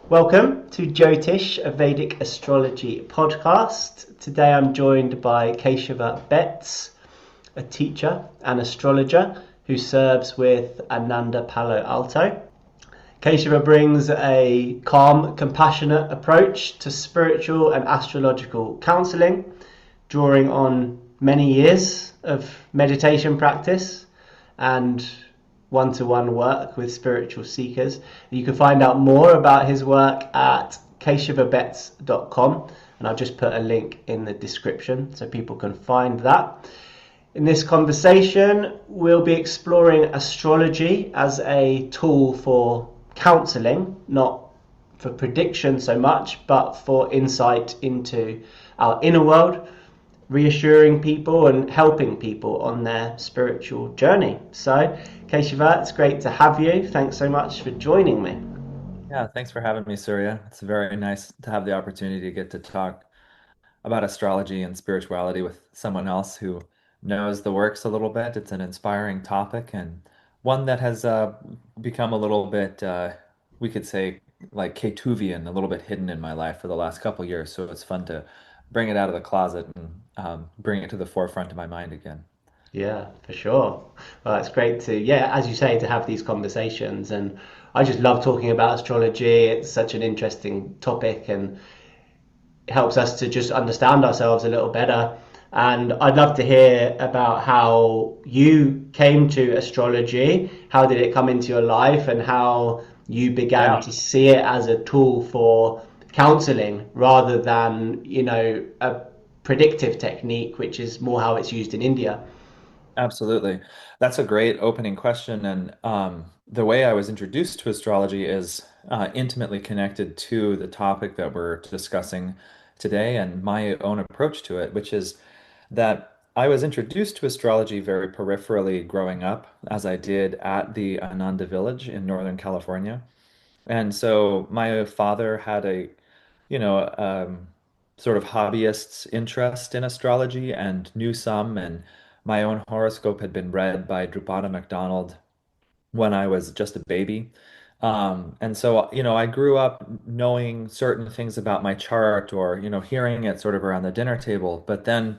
Welcome to Jyotish, a Vedic astrology podcast. Today I'm joined by Keshava Betts, a teacher and astrologer who serves with Ananda Palo Alto. Keshava brings a calm, compassionate approach to spiritual and astrological counselling, drawing on many years of meditation practice and one-to-one work with spiritual seekers. You can find out more about his work at keshavabetts.com, and I'll just put a link in the description so people can find that. In this conversation, we'll be exploring astrology as a tool for counseling, not for prediction so much, but for insight into our inner world, reassuring people and helping people on their spiritual journey. So, Keshava, it's great to have you. Thanks so much for joining me. Yeah, thanks for having me, Surya. It's very nice to have the opportunity to get to talk about astrology and spirituality with someone else who knows the works a little bit. It's an inspiring topic and one that has become a little bit, we could say, like Ketuvian, a little bit hidden in my life for the last couple years. So it's fun to bring it out of the closet and bring it to the forefront of my mind again. Yeah, for sure. Well, it's great to, yeah, as you say, to have these conversations. And I just love talking about astrology. It's such an interesting topic and it helps us to just understand ourselves a little better. And I'd love to hear about how you came to astrology. How did it come into your life and how you began Yeah. to see it as a tool for counseling rather than, a predictive technique, which is more how it's used in India. Absolutely. That's a great opening question. And the way I was introduced to astrology is intimately connected to the topic that we're discussing today and my own approach to it, which is that I was introduced to astrology very peripherally growing up, as I did at the Ananda Village in Northern California. And so my father had a sort of hobbyist's interest in astrology and knew some, and my own horoscope had been read by Drupada MacDonald when I was just a baby. And so, I grew up knowing certain things about my chart or, hearing it sort of around the dinner table. But then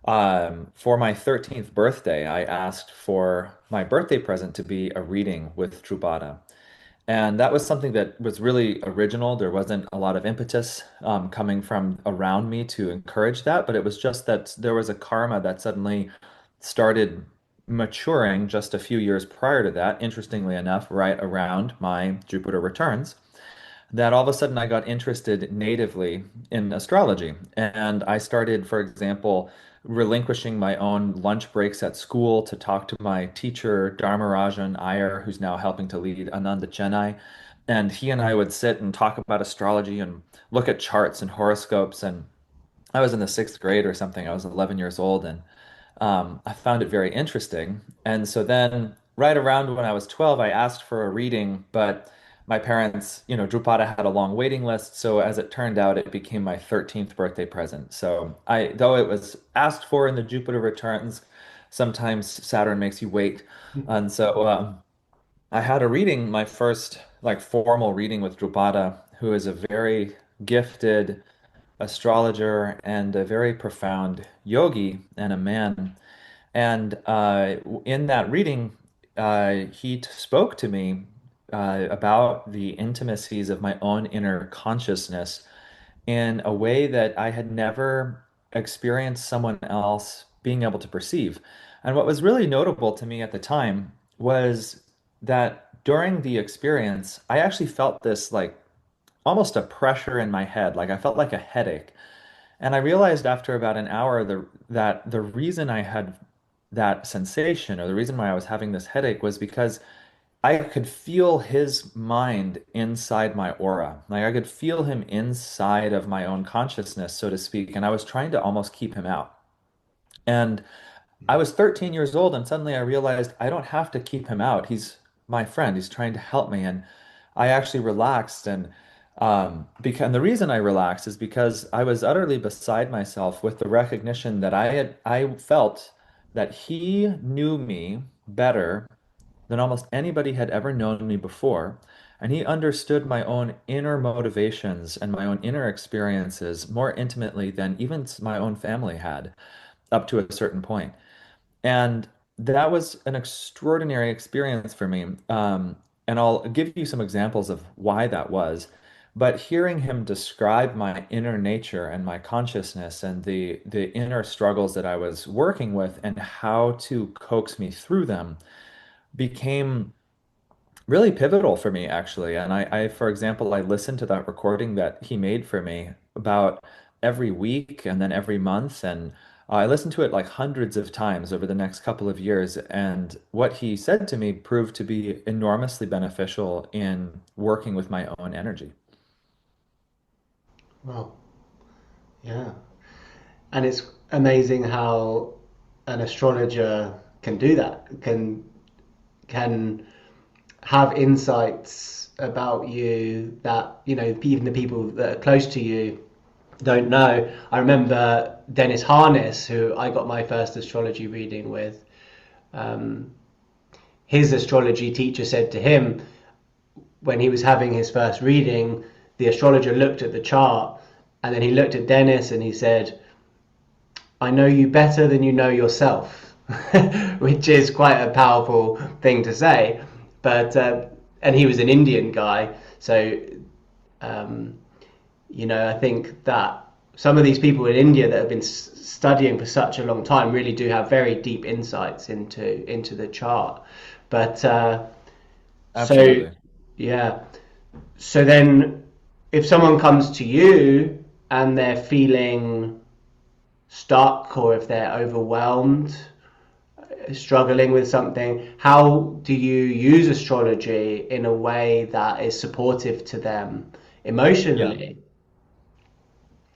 for my 13th birthday, I asked for my birthday present to be a reading with Drupada. And that was something that was really original. There wasn't a lot of impetus coming from around me to encourage that, but it was just that there was a karma that suddenly started maturing just a few years prior to that, interestingly enough, right around my Jupiter returns, that all of a sudden I got interested natively in astrology. And I started, for example, relinquishing my own lunch breaks at school to talk to my teacher, Dharmarajan Iyer, who's now helping to lead Ananda Chennai. And he and I would sit and talk about astrology and look at charts and horoscopes. And I was in the sixth grade or something. I was 11 years old, and I found it very interesting. And so then, right around when I was 12, I asked for a reading, but my parents, Drupada had a long waiting list. So as it turned out, it became my 13th birthday present. So though it was asked for in the Jupiter returns, sometimes Saturn makes you wait. And so I had a reading, my first like formal reading with Drupada, who is a very gifted astrologer and a very profound yogi and a man. And in that reading, he spoke to me about the intimacies of my own inner consciousness in a way that I had never experienced someone else being able to perceive. And what was really notable to me at the time was that during the experience, I actually felt this like almost a pressure in my head, like I felt like a headache. And I realized after about an hour that the reason I had that sensation or the reason why I was having this headache was because I could feel his mind inside my aura. Like I could feel him inside of my own consciousness, so to speak. And I was trying to almost keep him out. And I was 13 years old, and suddenly I realized I don't have to keep him out. He's my friend. He's trying to help me. And I actually relaxed. And the reason I relaxed is because I was utterly beside myself with the recognition that I felt that he knew me better than almost anybody had ever known me before. and he understood my own inner motivations and my own inner experiences more intimately than even my own family had up to a certain point. And that was an extraordinary experience for me. And I'll give you some examples of why that was. But hearing him describe my inner nature and my consciousness and the inner struggles that I was working with and how to coax me through them became really pivotal for me, actually. And for example, I listened to that recording that he made for me about every week and then every month. And I listened to it like hundreds of times over the next couple of years. And what he said to me proved to be enormously beneficial in working with my own energy. Well, yeah. And it's amazing how an astrologer can do that, can have insights about you that, even the people that are close to you don't know. I remember Dennis Harness, who I got my first astrology reading with. Um, his astrology teacher said to him when he was having his first reading, the astrologer looked at the chart and then he looked at Dennis and he said, I know you better than you know yourself, which is quite a powerful thing to say. But and he was an Indian guy, so um, I think that some of these people in India that have been studying for such a long time really do have very deep insights into the chart. But so Absolutely. yeah, so then if someone comes to you and they're feeling stuck or if they're overwhelmed, struggling with something, how do you use astrology in a way that is supportive to them Yeah. emotionally?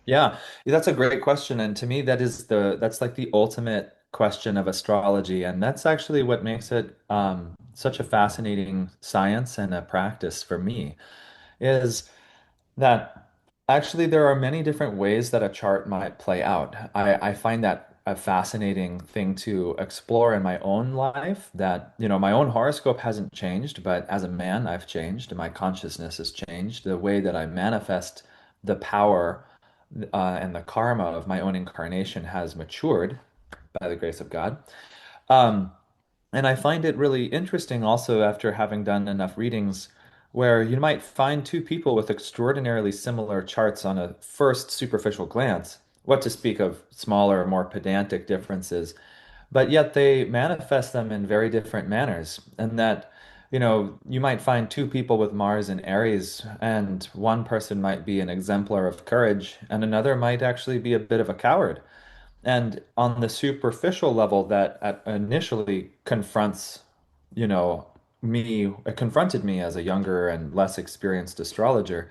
Yeah, that's a great question. And to me, that's like the ultimate question of astrology. And that's actually what makes it such a fascinating science and a practice for me, is that actually there are many different ways that a chart might play out. I find that a fascinating thing to explore in my own life, that, my own horoscope hasn't changed, but as a man, I've changed. My consciousness has changed. The way that I manifest the power and the karma of my own incarnation has matured by the grace of God. Um, and I find it really interesting also after having done enough readings where you might find two people with extraordinarily similar charts on a first superficial glance, what to speak of smaller, more pedantic differences, but yet they manifest them in very different manners. And that, you might find two people with Mars in Aries, and one person might be an exemplar of courage, and another might actually be a bit of a coward. And on the superficial level, that initially confronts, you know, it confronted me as a younger and less experienced astrologer.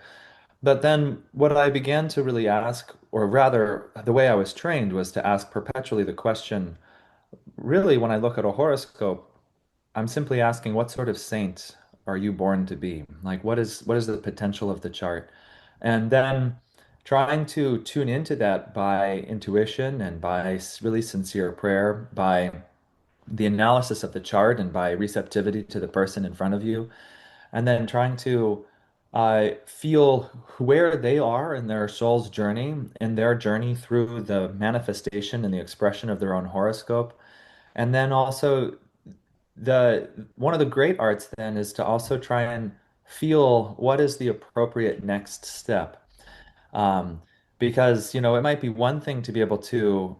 But then what I began to really ask, or rather, the way I was trained was to ask perpetually the question, really, when I look at a horoscope, I'm simply asking, what sort of saint are you born to be? Like, what is the potential of the chart? And then trying to tune into that by intuition and by really sincere prayer, by the analysis of the chart and by receptivity to the person in front of you, and then trying to feel where they are in their soul's journey, in their journey through the manifestation and the expression of their own horoscope. And then also the one of the great arts then is to also try and feel what is the appropriate next step. Um, because, it might be one thing to be able to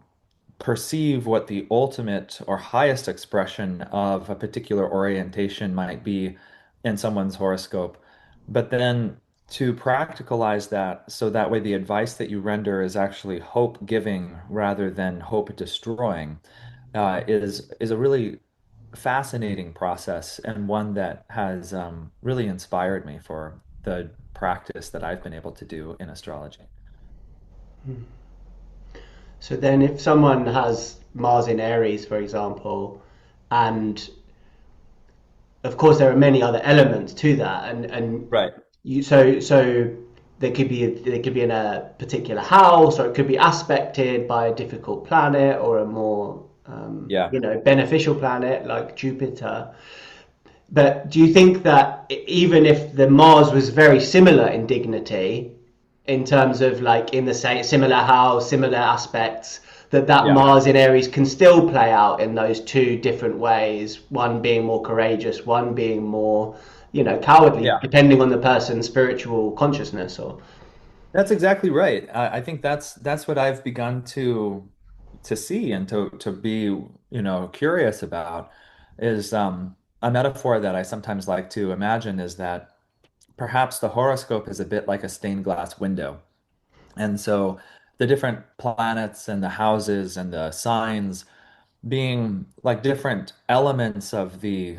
perceive what the ultimate or highest expression of a particular orientation might be in someone's horoscope, but then to practicalize that so that way the advice that you render is actually hope giving rather than hope destroying, is a really fascinating process and one that has really inspired me for the practice that I've been able to do in astrology. So then if someone has Mars in Aries, for example, and of course there are many other elements to that, and Right. you so they could be in a particular house, or it could be aspected by a difficult planet or a more Yeah. beneficial planet like Jupiter. But do you think that even if the Mars was very similar in dignity, in terms of like in the same similar house, similar aspects, that Yeah. Mars in Aries can still play out in those two different ways, one being more courageous, one being more, cowardly, Yeah. depending on the person's spiritual consciousness or That's exactly right. I think that's what I've begun to see and to be, curious about is a metaphor that I sometimes like to imagine is that perhaps the horoscope is a bit like a stained glass window. And so the different planets and the houses and the signs being like different elements of the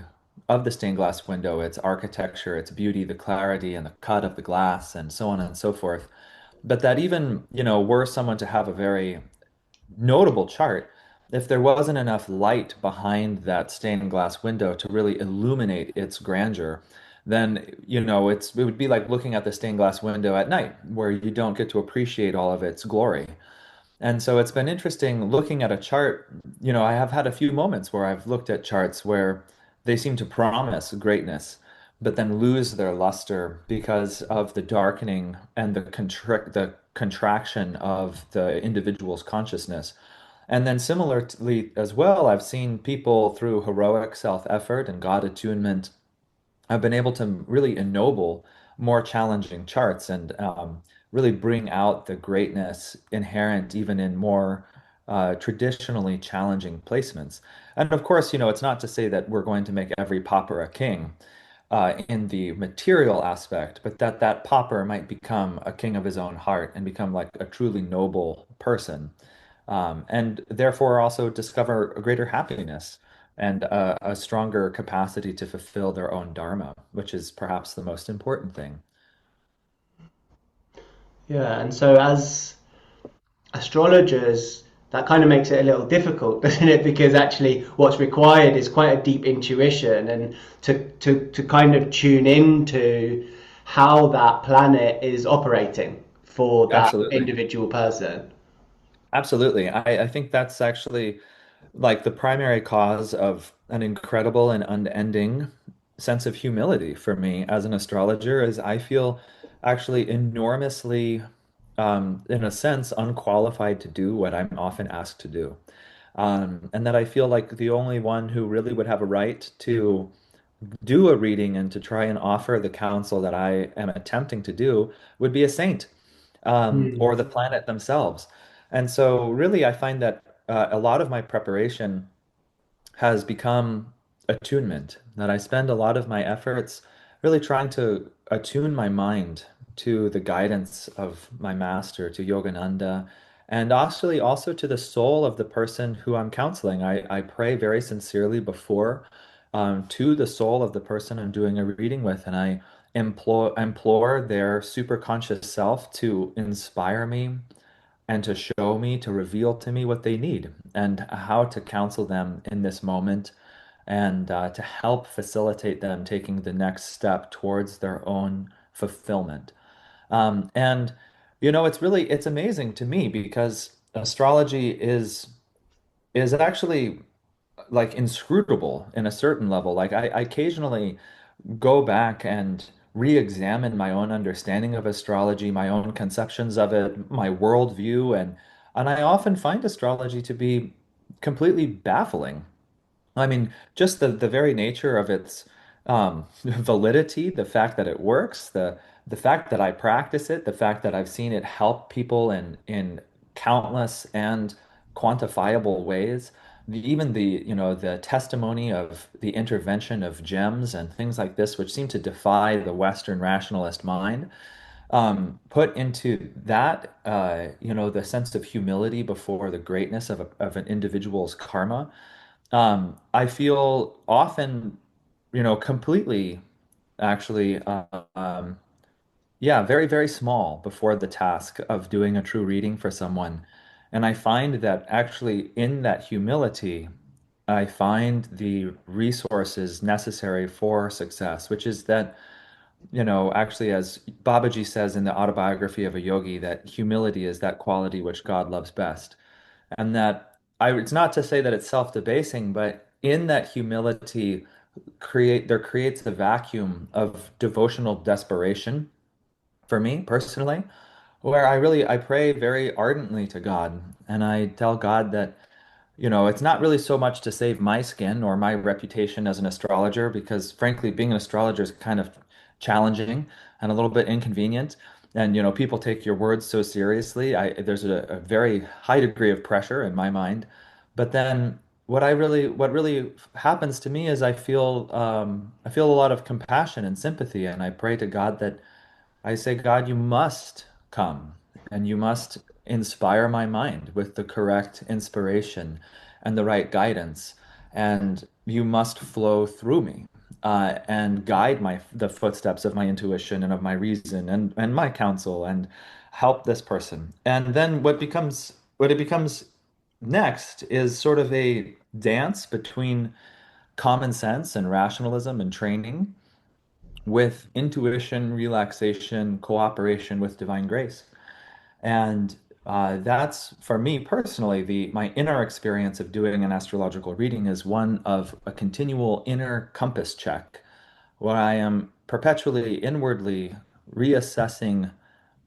stained glass window, its architecture, its beauty, the clarity and the cut of the glass and so on and so forth. But that even, were someone to have a very notable chart, if there wasn't enough light behind that stained glass window to really illuminate its grandeur, then, it would be like looking at the stained glass window at night, where you don't get to appreciate all of its glory. And so it's been interesting looking at a chart. I have had a few moments where I've looked at charts where they seem to promise greatness, but then lose their luster because of the darkening and the contraction of the individual's consciousness. And then similarly as well, I've seen people through heroic self-effort and God attunement I've been able to really ennoble more challenging charts and really bring out the greatness inherent even in more traditionally challenging placements. And of course, it's not to say that we're going to make every pauper a king in the material aspect, but that pauper might become a king of his own heart and become like a truly noble person, and therefore also discover a greater happiness and a stronger capacity to fulfill their own dharma, which is perhaps the most important thing. yeah. And so as astrologers, that kind of makes it a little difficult, doesn't it? Because actually, what's required is quite a deep intuition and to kind of tune into how that planet is operating for that Absolutely. individual person. Absolutely. I think that's actually like the primary cause of an incredible and unending sense of humility for me as an astrologer is I feel actually enormously, in a sense, unqualified to do what I'm often asked to do. And that I feel like the only one who really would have a right to do a reading and to try and offer the counsel that I am attempting to do would be a saint, Hmm. or the planet themselves. And so, really, I find that a lot of my preparation has become attunement, that I spend a lot of my efforts really trying to attune my mind to the guidance of my master, to Yogananda, and actually also to the soul of the person who I'm counseling. I pray very sincerely before to the soul of the person I'm doing a reading with, and I implore their superconscious self to inspire me and to show me, to reveal to me what they need and how to counsel them in this moment and to help facilitate them taking the next step towards their own fulfillment. And it's amazing to me because astrology is actually like inscrutable in a certain level. Like I occasionally go back and re-examine my own understanding of astrology, my own conceptions of it, my worldview, and I often find astrology to be completely baffling. I mean, just the very nature of its validity, the fact that it works, the fact that I practice it, the fact that I've seen it help people in countless and quantifiable ways. Even the testimony of the intervention of gems and things like this, which seem to defy the Western rationalist mind, put into that, the sense of humility before the greatness of an individual's karma. I feel often, completely actually, yeah, very, very small before the task of doing a true reading for someone. And I find that actually in that humility, I find the resources necessary for success, which is that, actually, as Babaji says in the autobiography of a yogi, that humility is that quality which God loves best. And that it's not to say that it's self-debasing, but in that humility creates a vacuum of devotional desperation for me personally, where I pray very ardently to God, and I tell God that, it's not really so much to save my skin or my reputation as an astrologer, because frankly, being an astrologer is kind of challenging and a little bit inconvenient. And, people take your words so seriously. There's a very high degree of pressure in my mind. But then what really happens to me is I feel a lot of compassion and sympathy, and I pray to God that I say, God, you must come and you must inspire my mind with the correct inspiration and the right guidance. And you must flow through me and guide the footsteps of my intuition and of my reason and my counsel and help this person. And then what it becomes next is sort of a dance between common sense and rationalism and training with intuition, relaxation, cooperation with divine grace. And that's for me personally, the my inner experience of doing an astrological reading is one of a continual inner compass check where I am perpetually inwardly reassessing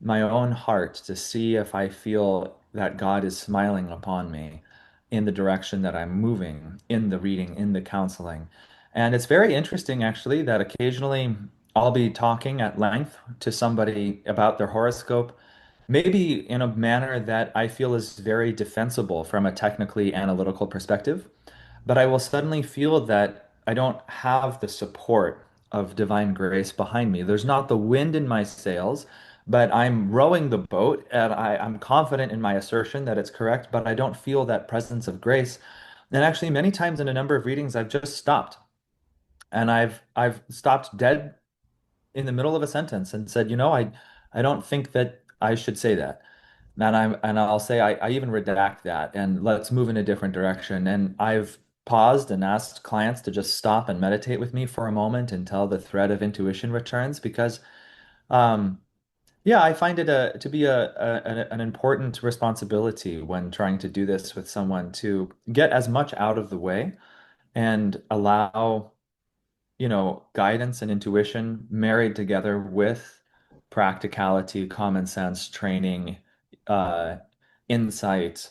my own heart to see if I feel that God is smiling upon me in the direction that I'm moving in the reading, in the counseling. And it's very interesting, actually, that occasionally I'll be talking at length to somebody about their horoscope, maybe in a manner that I feel is very defensible from a technically analytical perspective. But I will suddenly feel that I don't have the support of divine grace behind me. There's not the wind in my sails, but I'm rowing the boat and I'm confident in my assertion that it's correct, but I don't feel that presence of grace. And actually, many times in a number of readings, I've just stopped and I've stopped dead in the middle of a sentence and said, I don't think that I should say that. And I'll say I even redact that and let's move in a different direction. And I've paused and asked clients to just stop and meditate with me for a moment until the thread of intuition returns because um yeah, I find it to be an important responsibility when trying to do this with someone to get as much out of the way and allow guidance and intuition married together with practicality, common sense, training, uh, insight,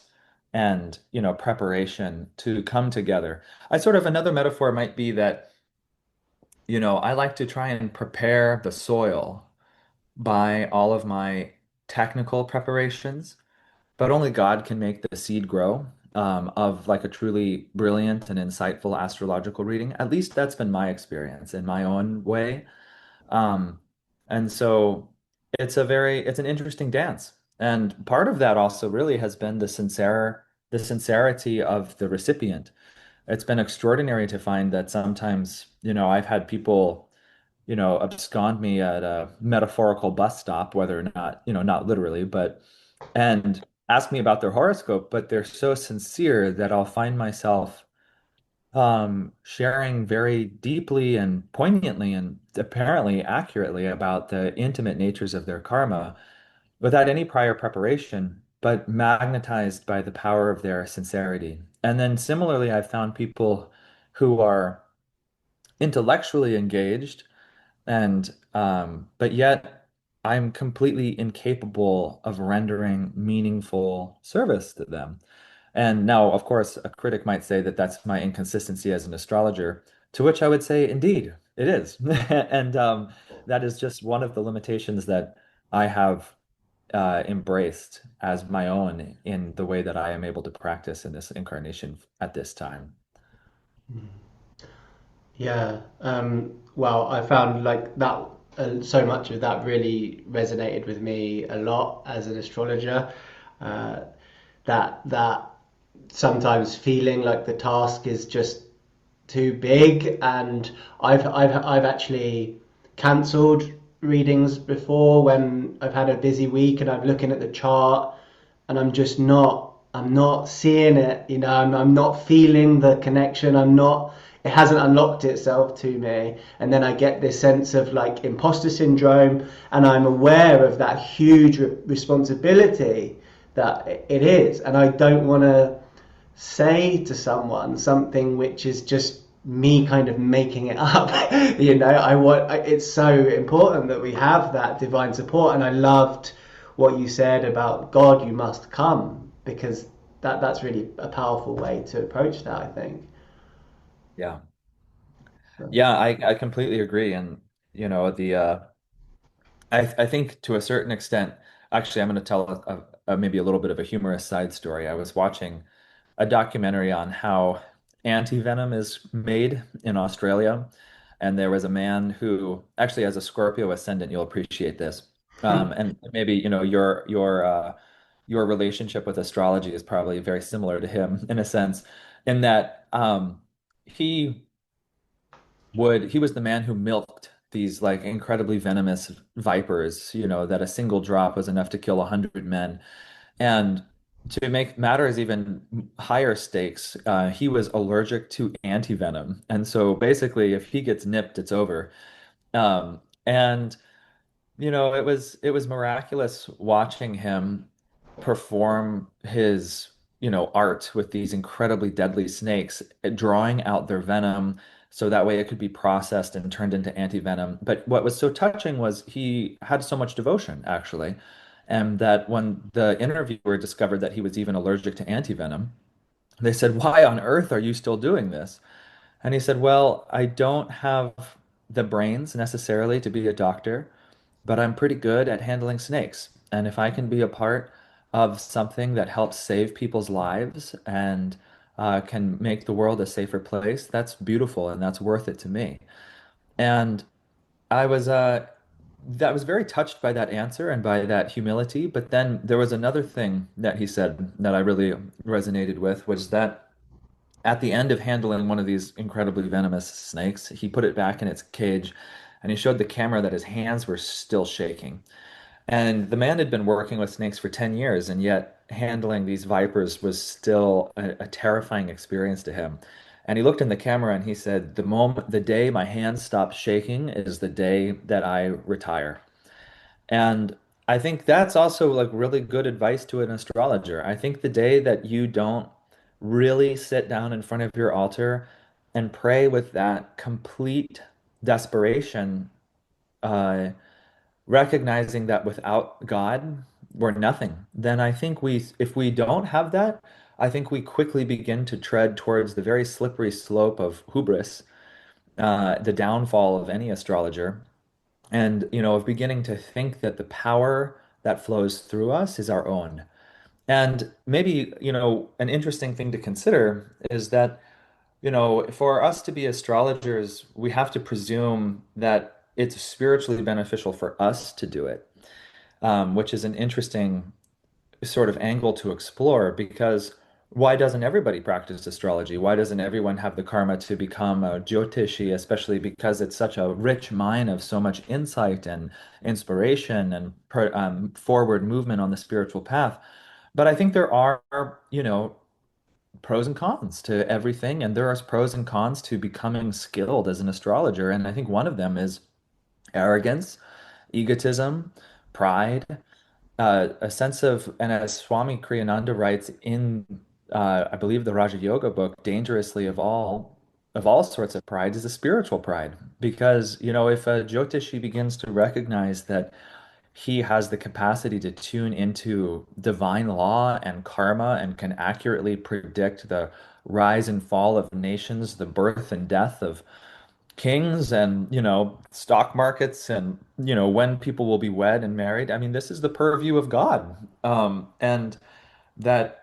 and, preparation to come together. Another metaphor might be that, I like to try and prepare the soil by all of my technical preparations, but only God can make the seed grow. Of like a truly brilliant and insightful astrological reading. At least that's been my experience in my own way. Um, and so it's an interesting dance. And part of that also really has been the sincerity of the recipient. It's been extraordinary to find that sometimes, I've had people, abscond me at a metaphorical bus stop, whether or not, not literally, and ask me about their horoscope, but they're so sincere that I'll find myself sharing very deeply and poignantly and apparently accurately about the intimate natures of their karma without any prior preparation, but magnetized by the power of their sincerity. And then similarly, I've found people who are intellectually engaged and but yet I'm completely incapable of rendering meaningful service to them. And now, of course, a critic might say that that's my inconsistency as an astrologer, to which I would say, indeed, it is. And that is just one of the limitations that I have embraced as my own in the way that I am able to practice in this incarnation at this time. Yeah. Well, I found like that so much of that really resonated with me a lot as an astrologer. Uh, that sometimes feeling like the task is just too big, and I've actually cancelled readings before when I've had a busy week and I'm looking at the chart and I'm not seeing it, I'm not feeling the connection. It hasn't unlocked itself to me, and then I get this sense of like imposter syndrome, and I'm aware of that huge responsibility that it is, and I don't want to say to someone something which is just me kind of making it up. I want. It's so important that we have that divine support, and I loved what you said about God. You must come because that's really a powerful way to approach that. I think. Yeah. So, Yeah, I completely agree. And the I think to a certain extent, actually, I'm going to tell maybe a little bit of a humorous side story. I was watching a documentary on how anti-venom is made in Australia, and there was a man who actually has a Scorpio ascendant. You'll appreciate this, and maybe your relationship with astrology is probably very similar to him in a sense, in that he he was the man who milked these like incredibly venomous vipers, that a single drop was enough to kill 100 men. And to make matters even higher stakes, he was allergic to anti-venom. And so basically, if he gets nipped, it's over. And it was miraculous watching him perform his, art with these incredibly deadly snakes, drawing out their venom so that way it could be processed and turned into anti-venom. But what was so touching was he had so much devotion, actually, and that when the interviewer discovered that he was even allergic to anti-venom, they said, "Why on earth are you still doing this?" And he said, "Well, I don't have the brains necessarily to be a doctor, but I'm pretty good at handling snakes. And if I can be a part of something that helps save people's lives and can make the world a safer place, that's beautiful and that's worth it to me." And I was that was very touched by that answer and by that humility. But then there was another thing that he said that I really resonated with, was that at the end of handling one of these incredibly venomous snakes, he put it back in its cage and he showed the camera that his hands were still shaking. And the man had been working with snakes for 10 years, and yet handling these vipers was still a terrifying experience to him. And he looked in the camera and he said, the day my hands stop shaking is the day that I retire. And I think that's also like really good advice to an astrologer. I think the day that you don't really sit down in front of your altar and pray with that complete desperation, uh, recognizing that without God, we're nothing, then I think if we don't have that, I think we quickly begin to tread towards the very slippery slope of hubris, the downfall of any astrologer, and of beginning to think that the power that flows through us is our own. And maybe an interesting thing to consider is that for us to be astrologers, we have to presume that it's spiritually beneficial for us to do it, which is an interesting sort of angle to explore, because why doesn't everybody practice astrology? Why doesn't everyone have the karma to become a jyotishi, especially because it's such a rich mine of so much insight and inspiration and forward movement on the spiritual path? But I think there are, pros and cons to everything, and there are pros and cons to becoming skilled as an astrologer. And I think one of them is arrogance, egotism, pride, a sense of, and as Swami Kriyananda writes in, I believe the Raja Yoga book, dangerously of all sorts of pride is a spiritual pride. Because, if a Jyotishi begins to recognize that he has the capacity to tune into divine law and karma and can accurately predict the rise and fall of nations, the birth and death of kings, and stock markets, and when people will be wed and married. I mean, this is the purview of God. And that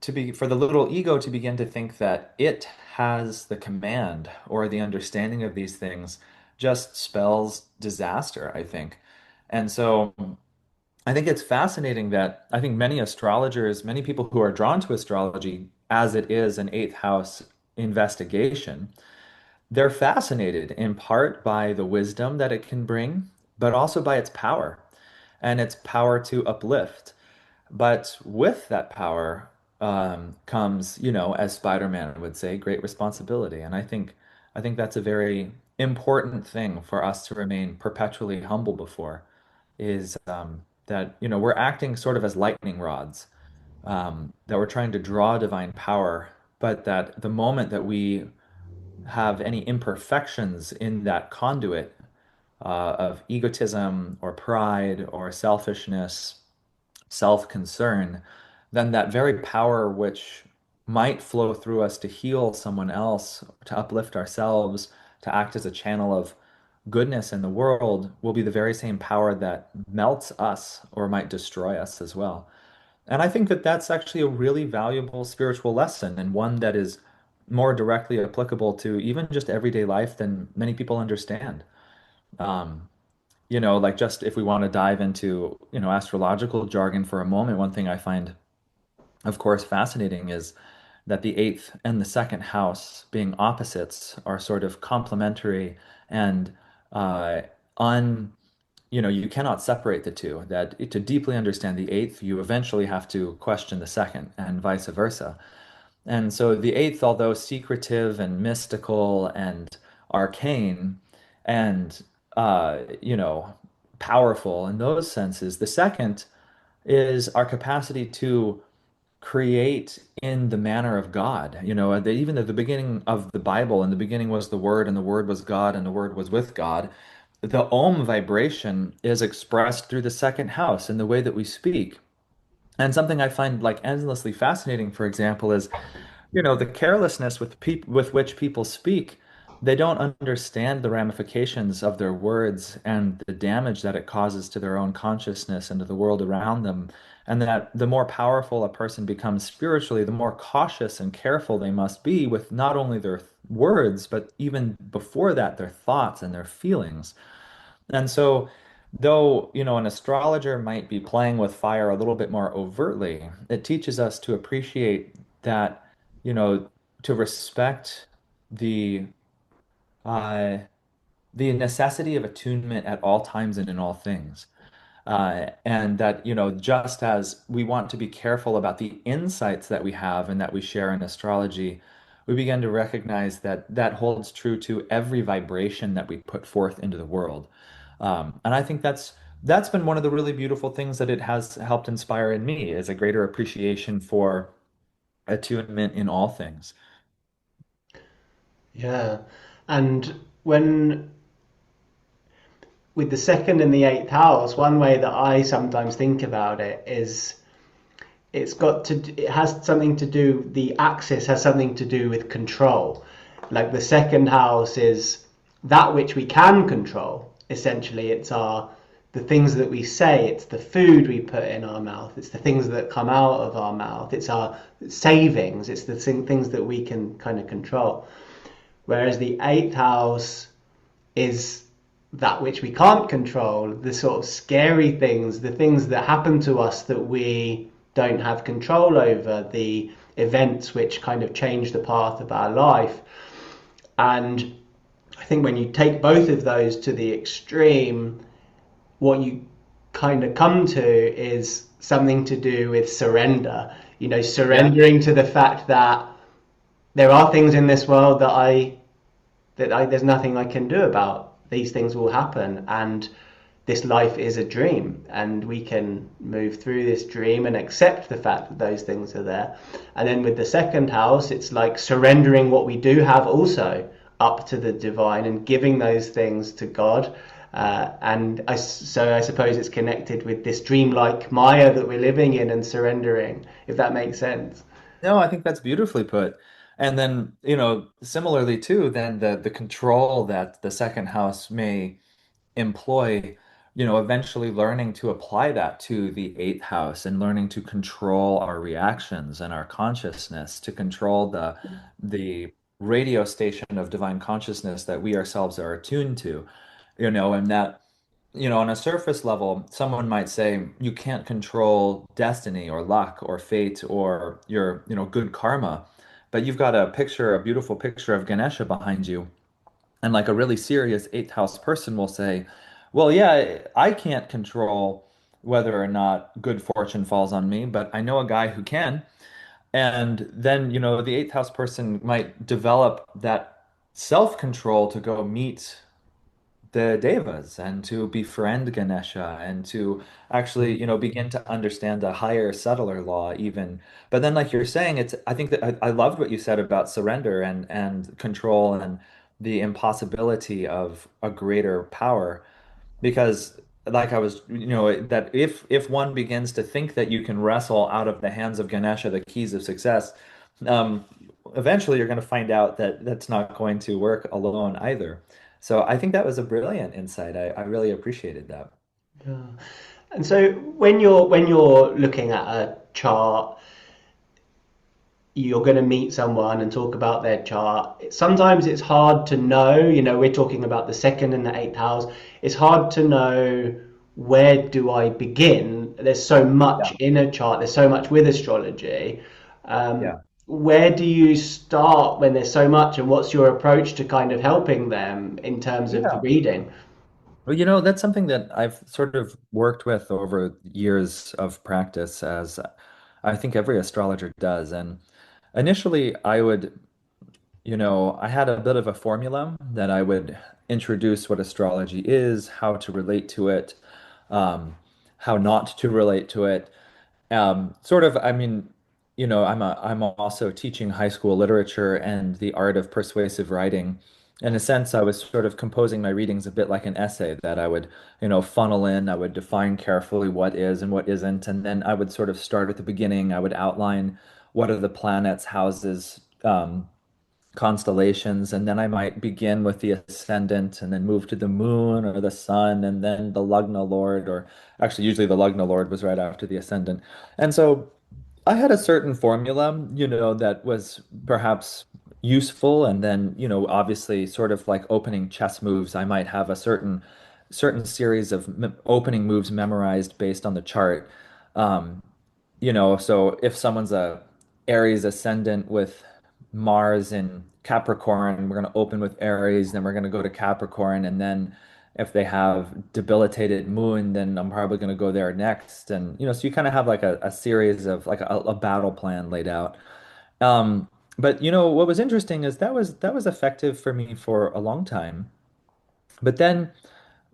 to be for the little ego to begin to think that it has the command or the understanding of these things just spells disaster, I think. And so I think it's fascinating that I think many astrologers, many people who are drawn to astrology as it is an eighth house investigation, they're fascinated in part by the wisdom that it can bring, but also by its power and its power to uplift. But with that power comes, as Spider-Man would say, great responsibility. And I think that's a very important thing for us to remain perpetually humble before, is that we're acting sort of as lightning rods, that we're trying to draw divine power, but that the moment that we have any imperfections in that conduit of egotism or pride or selfishness, self-concern, then that very power which might flow through us to heal someone else, to uplift ourselves, to act as a channel of goodness in the world will be the very same power that melts us or might destroy us as well. And I think that that's actually a really valuable spiritual lesson and one that is more directly applicable to even just everyday life than many people understand. Um, like just if we want to dive into, astrological jargon for a moment, one thing I find, of course, fascinating is that the eighth and the second house being opposites are sort of complementary and uh, un you cannot separate the two. That to deeply understand the eighth, you eventually have to question the second, and vice versa. And so the eighth, although secretive and mystical and arcane and powerful in those senses, the second is our capacity to create in the manner of God. Even at the beginning of the Bible, in the beginning was the Word, and the Word was God, and the Word was with God. The Om vibration is expressed through the second house in the way that we speak. And something I find like endlessly fascinating, for example, is the carelessness with which people speak. They don't understand the ramifications of their words and the damage that it causes to their own consciousness and to the world around them. And that the more powerful a person becomes spiritually, the more cautious and careful they must be with not only their words, but even before that, their thoughts and their feelings. And so, though, an astrologer might be playing with fire a little bit more overtly, it teaches us to appreciate that, you know, to respect the uh, the necessity of attunement at all times and in all things. And that, just as we want to be careful about the insights that we have and that we share in astrology, we begin to recognize that that holds true to every vibration that we put forth into the world. And I think that's been one of the really beautiful things that it has helped inspire in me is a greater appreciation for attunement in all things. Yeah. And when with the second and the eighth house, one way that I sometimes think about it is it has something to do, the axis has something to do with control. Like the second house is that which we can control. Essentially, it's the things that we say, it's the food we put in our mouth, it's the things that come out of our mouth, it's our savings, it's the things that we can kind of control. Whereas the eighth house is that which we can't control, the sort of scary things, the things that happen to us that we don't have control over, the events which kind of change the path of our life. And I think when you take both of those to the extreme, what you kind of come to is something to do with surrender. Yeah. Surrendering to the fact that there are things in this world there's nothing I can do about. These things will happen, and this life is a dream, and we can move through this dream and accept the fact that those things are there. And then with the second house, it's like surrendering what we do have also up to the divine and giving those things to God. So I suppose it's connected with this dreamlike Maya that we're living in and surrendering, if that makes sense. No, I think that's beautifully put. And then, similarly too, then the control that the second house may employ, eventually learning to apply that to the eighth house and learning to control our reactions and our consciousness, to control the radio station of divine consciousness that we ourselves are attuned to, and that on a surface level, someone might say you can't control destiny or luck or fate or your, good karma, but you've got a beautiful picture of Ganesha behind you. And like a really serious eighth house person will say, well, yeah, I can't control whether or not good fortune falls on me, but I know a guy who can. And then, the eighth house person might develop that self-control to go meet the devas and to befriend Ganesha and to actually, begin to understand a higher, subtler law even. But then, like you're saying, I think that I loved what you said about surrender and control and the impossibility of a greater power. Because like I was, that if one begins to think that you can wrestle out of the hands of Ganesha the keys of success, um, eventually you're going to find out that that's not going to work alone either. So I think that was a brilliant insight. I really appreciated that. Yeah. And so when you're looking at a chart, you're going to meet someone and talk about their chart. Sometimes it's hard to know, we're talking about the second and the eighth house. It's hard to know where do I begin. There's so much Yeah. in a chart, there's so much with astrology. Um, Yeah. where do you start when there's so much, and what's your approach to kind of helping them in terms of the Yeah. reading? Well, that's something that I've sort of worked with over years of practice, as I think every astrologer does. And initially, I had a bit of a formula that I would introduce what astrology is, how to relate to it, um, how not to relate to it. Sort of, I mean, I'm also teaching high school literature and the art of persuasive writing. In a sense, I was sort of composing my readings a bit like an essay that I would, funnel in. I would define carefully what is and what isn't, and then I would sort of start at the beginning. I would outline what are the planets, houses, constellations, and then I might begin with the ascendant and then move to the moon or the sun and then the Lugna Lord, or actually, usually the Lugna Lord was right after the ascendant. And so I had a certain formula, that was perhaps useful. And then, obviously, sort of like opening chess moves, I might have a certain series of opening moves memorized based on the chart. Um, so if someone's a Aries ascendant with Mars in Capricorn, we're going to open with Aries, then we're going to go to Capricorn, and then if they have debilitated moon, then I'm probably going to go there next. And so you kind of have like a series of like a battle plan laid out. But what was interesting is that was effective for me for a long time. But then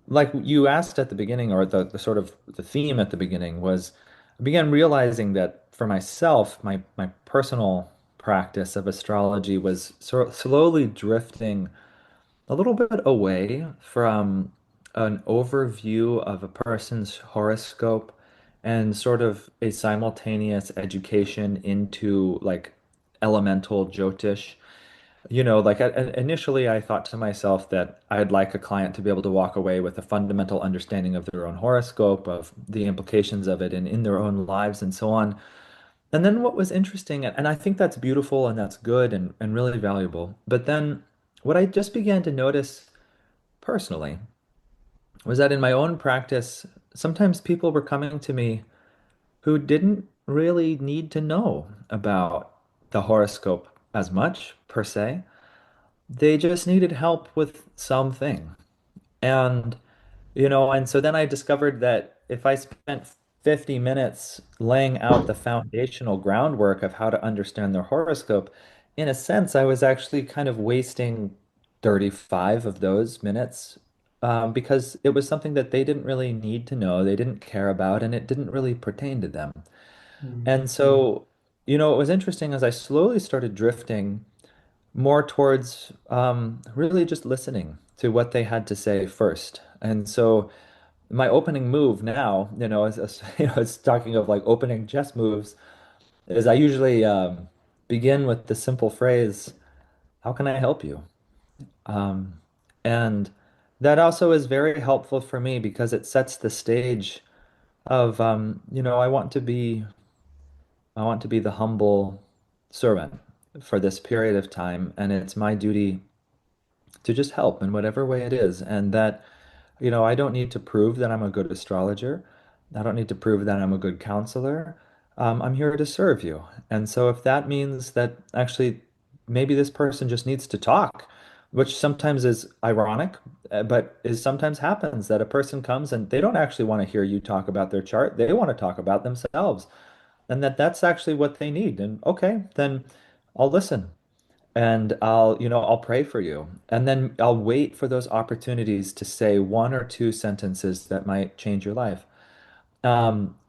like you asked at the beginning, or the sort of the theme at the beginning was, I began realizing that for myself, my personal practice of astrology was sort of slowly drifting a little bit away from an overview of a person's horoscope and sort of a simultaneous education into like elemental Jyotish. Like initially, I thought to myself that I'd like a client to be able to walk away with a fundamental understanding of their own horoscope, of the implications of it, and in their own lives, and so on. And then what was interesting, and I think that's beautiful and that's good and really valuable. But then what I just began to notice personally was that in my own practice, sometimes people were coming to me who didn't really need to know about the horoscope as much, per se. They just needed help with something. And, and so then I discovered that if I spent 50 minutes laying out the foundational groundwork of how to understand their horoscope, in a sense, I was actually kind of wasting 35 of those minutes, because it was something that they didn't really need to know, they didn't care about, and it didn't really pertain to them. Mm. And so, it was interesting as I slowly started drifting more towards really just listening to what they had to say first. And so my opening move now, as talking of like opening chess moves, is I usually begin with the simple phrase, "How can I help you?" Um, and that also is very helpful for me because it sets the stage of, I want to be the humble servant for this period of time, and it's my duty to just help in whatever way it is. And that, I don't need to prove that I'm a good astrologer. I don't need to prove that I'm a good counselor. I'm here to serve you. And so if that means that actually maybe this person just needs to talk, which sometimes is ironic, but is sometimes happens that a person comes and they don't actually want to hear you talk about their chart. They want to talk about themselves, and that's actually what they need. And okay, then I'll listen. and I'll pray for you. And then I'll wait for those opportunities to say one or two sentences that might change your life.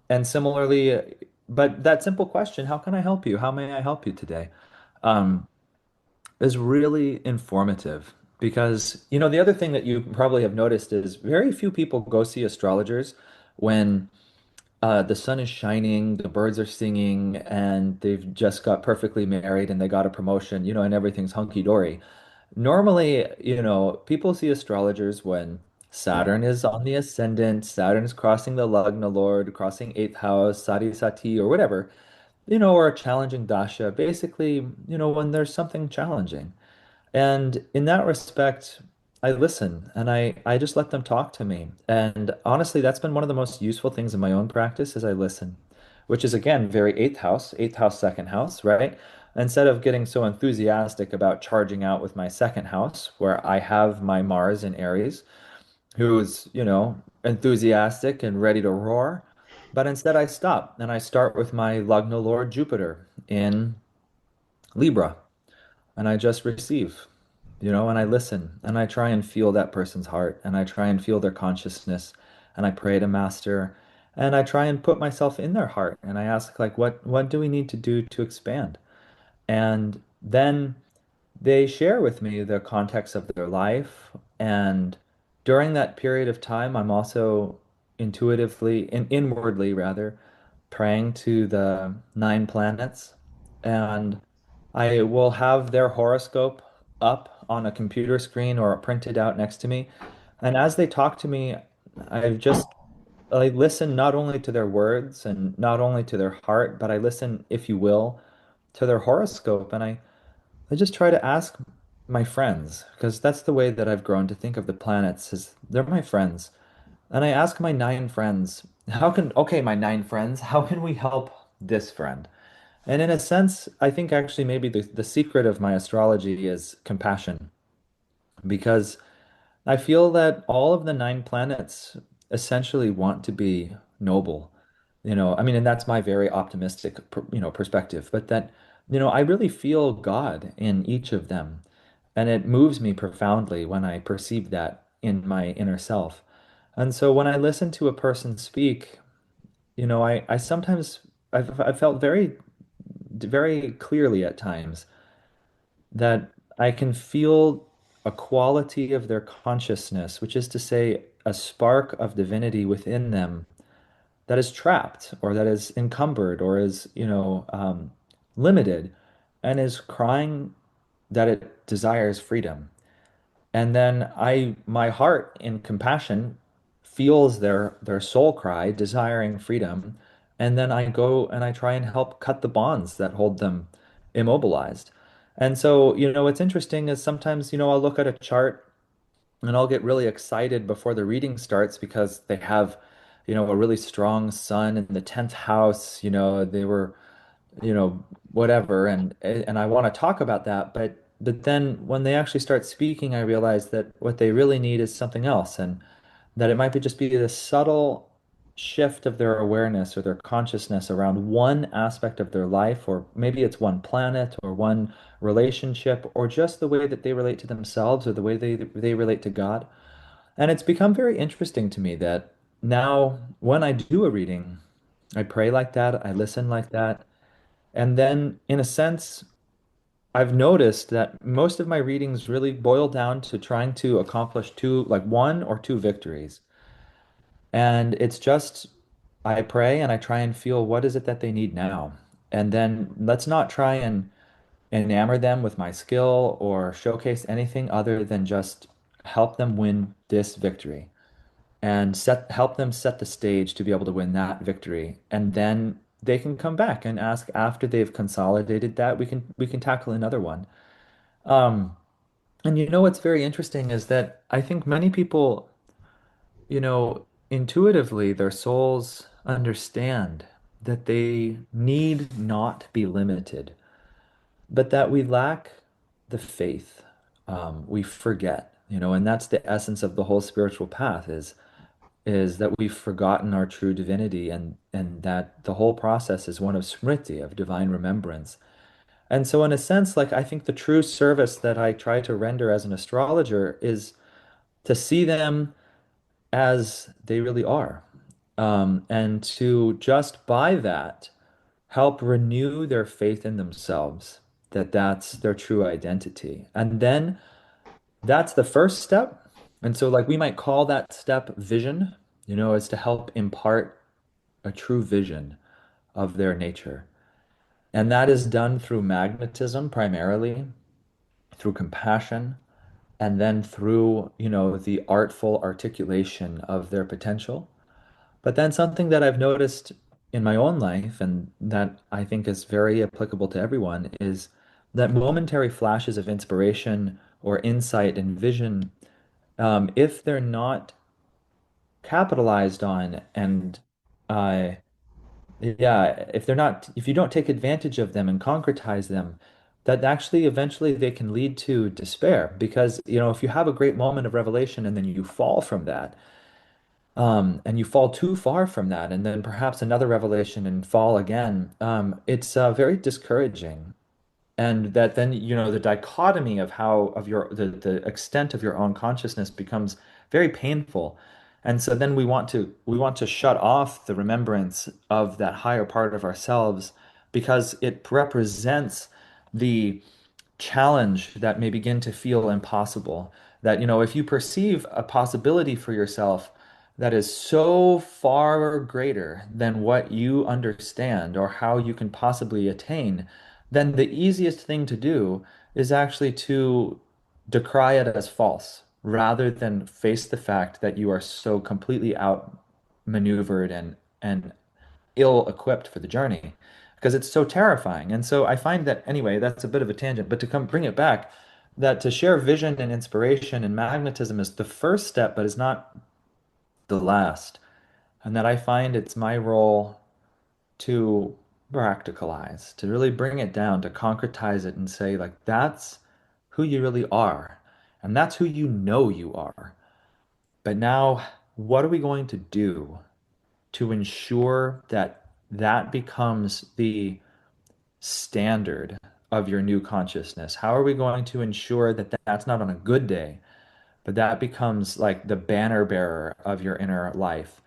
And similarly, but that simple question, how can I help you? How may I help you today? Um, is really informative because, the other thing that you probably have noticed is very few people go see astrologers when the sun is shining, the birds are singing, and they've just got perfectly married and they got a promotion, and everything's hunky-dory. Normally, people see astrologers when Saturn is on the ascendant, Saturn is crossing the Lagna Lord, crossing eighth house, Sati Sati, or whatever, or a challenging dasha. Basically, when there's something challenging. And in that respect, I listen and I just let them talk to me. And honestly, that's been one of the most useful things in my own practice is I listen, which is again very eighth house, second house, right? Instead of getting so enthusiastic about charging out with my second house, where I have my Mars in Aries, who is, enthusiastic and ready to roar. But instead I stop and I start with my Lugna Lord Jupiter in Libra and I just receive, and I listen and I try and feel that person's heart and I try and feel their consciousness and I pray to Master and I try and put myself in their heart and I ask like what do we need to do to expand? And then they share with me the context of their life and during that period of time I'm also intuitively and inwardly rather praying to the nine planets and I will have their horoscope up on a computer screen or printed out next to me. And as they talk to me, I listen not only to their words and not only to their heart, but I listen, if you will, to their horoscope. And I just try to ask my friends, because that's the way that I've grown to think of the planets, is they're my friends. And I ask my nine friends, okay, my nine friends, how can we help this friend? And in a sense, I think actually maybe the secret of my astrology is compassion, because I feel that all of the nine planets essentially want to be noble. I mean, and that's my very optimistic, perspective, but that, I really feel God in each of them. And it moves me profoundly when I perceive that in my inner self. And so when I listen to a person speak, I sometimes I've felt very clearly at times that I can feel a quality of their consciousness, which is to say, a spark of divinity within them that is trapped or that is encumbered or is, limited and is crying that it desires freedom. And then my heart in compassion feels their soul cry, desiring freedom. And then I go and I try and help cut the bonds that hold them immobilized. And so, what's interesting is sometimes, I'll look at a chart and I'll get really excited before the reading starts because they have, a really strong sun in the 10th house, they were whatever and I want to talk about that but then when they actually start speaking I realize that what they really need is something else and that it might be just be this subtle shift of their awareness or their consciousness around one aspect of their life or maybe it's one planet or one relationship or just the way that they relate to themselves or the way they relate to God. And it's become very interesting to me that now when I do a reading I pray like that, I listen like that, and then, in a sense, I've noticed that most of my readings really boil down to trying to accomplish two, like one or two victories. And it's just, I pray and I try and feel what is it that they need now. And then let's not try and enamor them with my skill or showcase anything other than just help them win this victory and help them set the stage to be able to win that victory. And then they can come back and ask after they've consolidated that, we can tackle another one. Um, and what's very interesting is that I think many people, intuitively their souls understand that they need not be limited, but that we lack the faith. We forget, and that's the essence of the whole spiritual path is that we've forgotten our true divinity and that the whole process is one of smriti, of divine remembrance. And so, in a sense, like I think the true service that I try to render as an astrologer is to see them as they really are, and to just by that help renew their faith in themselves, that that's their true identity. And then that's the first step. And so, like, we might call that step vision, is to help impart a true vision of their nature. And that is done through magnetism primarily, through compassion, and then through, the artful articulation of their potential. But then something that I've noticed in my own life and that I think is very applicable to everyone is that momentary flashes of inspiration or insight and vision, if they're not capitalized on and uh, yeah, if you don't take advantage of them and concretize them, that actually eventually they can lead to despair. Because, if you have a great moment of revelation and then you fall from that, and you fall too far from that, and then perhaps another revelation and fall again, it's very discouraging. And that then, the dichotomy of how of your the extent of your own consciousness becomes very painful. And so then we want to shut off the remembrance of that higher part of ourselves because it represents the challenge that may begin to feel impossible. That, if you perceive a possibility for yourself that is so far greater than what you understand or how you can possibly attain, then the easiest thing to do is actually to decry it as false rather than face the fact that you are so completely outmaneuvered and ill-equipped for the journey because it's so terrifying. And so I find that anyway, that's a bit of a tangent, but to come bring it back, that to share vision and inspiration and magnetism is the first step, but is not the last. And that I find it's my role to practicalize, to really bring it down, to concretize it and say, like, that's who you really are. And that's who you are. But now, what are we going to do to ensure that that becomes the standard of your new consciousness? How are we going to ensure that that's not on a good day, but that becomes like the banner bearer of your inner life?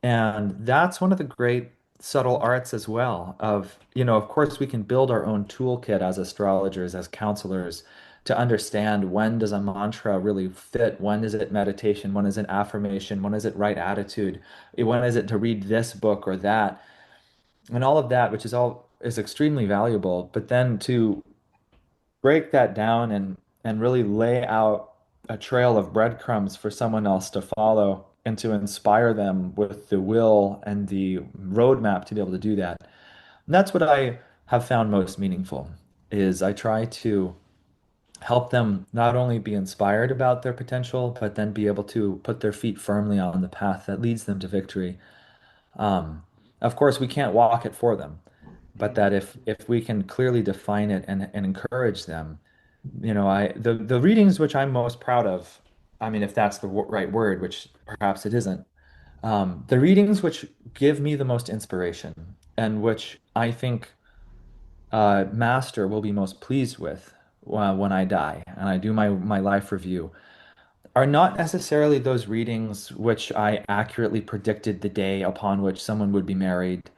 And that's one of the great subtle arts as well of, of course we can build our own toolkit as astrologers, as counselors to understand when does a mantra really fit, when is it meditation, when is it affirmation, when is it right attitude, when is it to read this book or that, and all of that, which is extremely valuable. But then to break that down and really lay out a trail of breadcrumbs for someone else to follow and to inspire them with the will and the roadmap to be able to do that. And that's what I have found most meaningful is I try to help them not only be inspired about their potential, but then be able to put their feet firmly on the path that leads them to victory. Um, of course, we can't walk it for them, but that if we can clearly define it and encourage them, the readings which I'm most proud of, I mean, if that's the right word, which perhaps it isn't, the readings which give me the most inspiration and which I think Master will be most pleased with when I die and I do my life review are not necessarily those readings which I accurately predicted the day upon which someone would be married,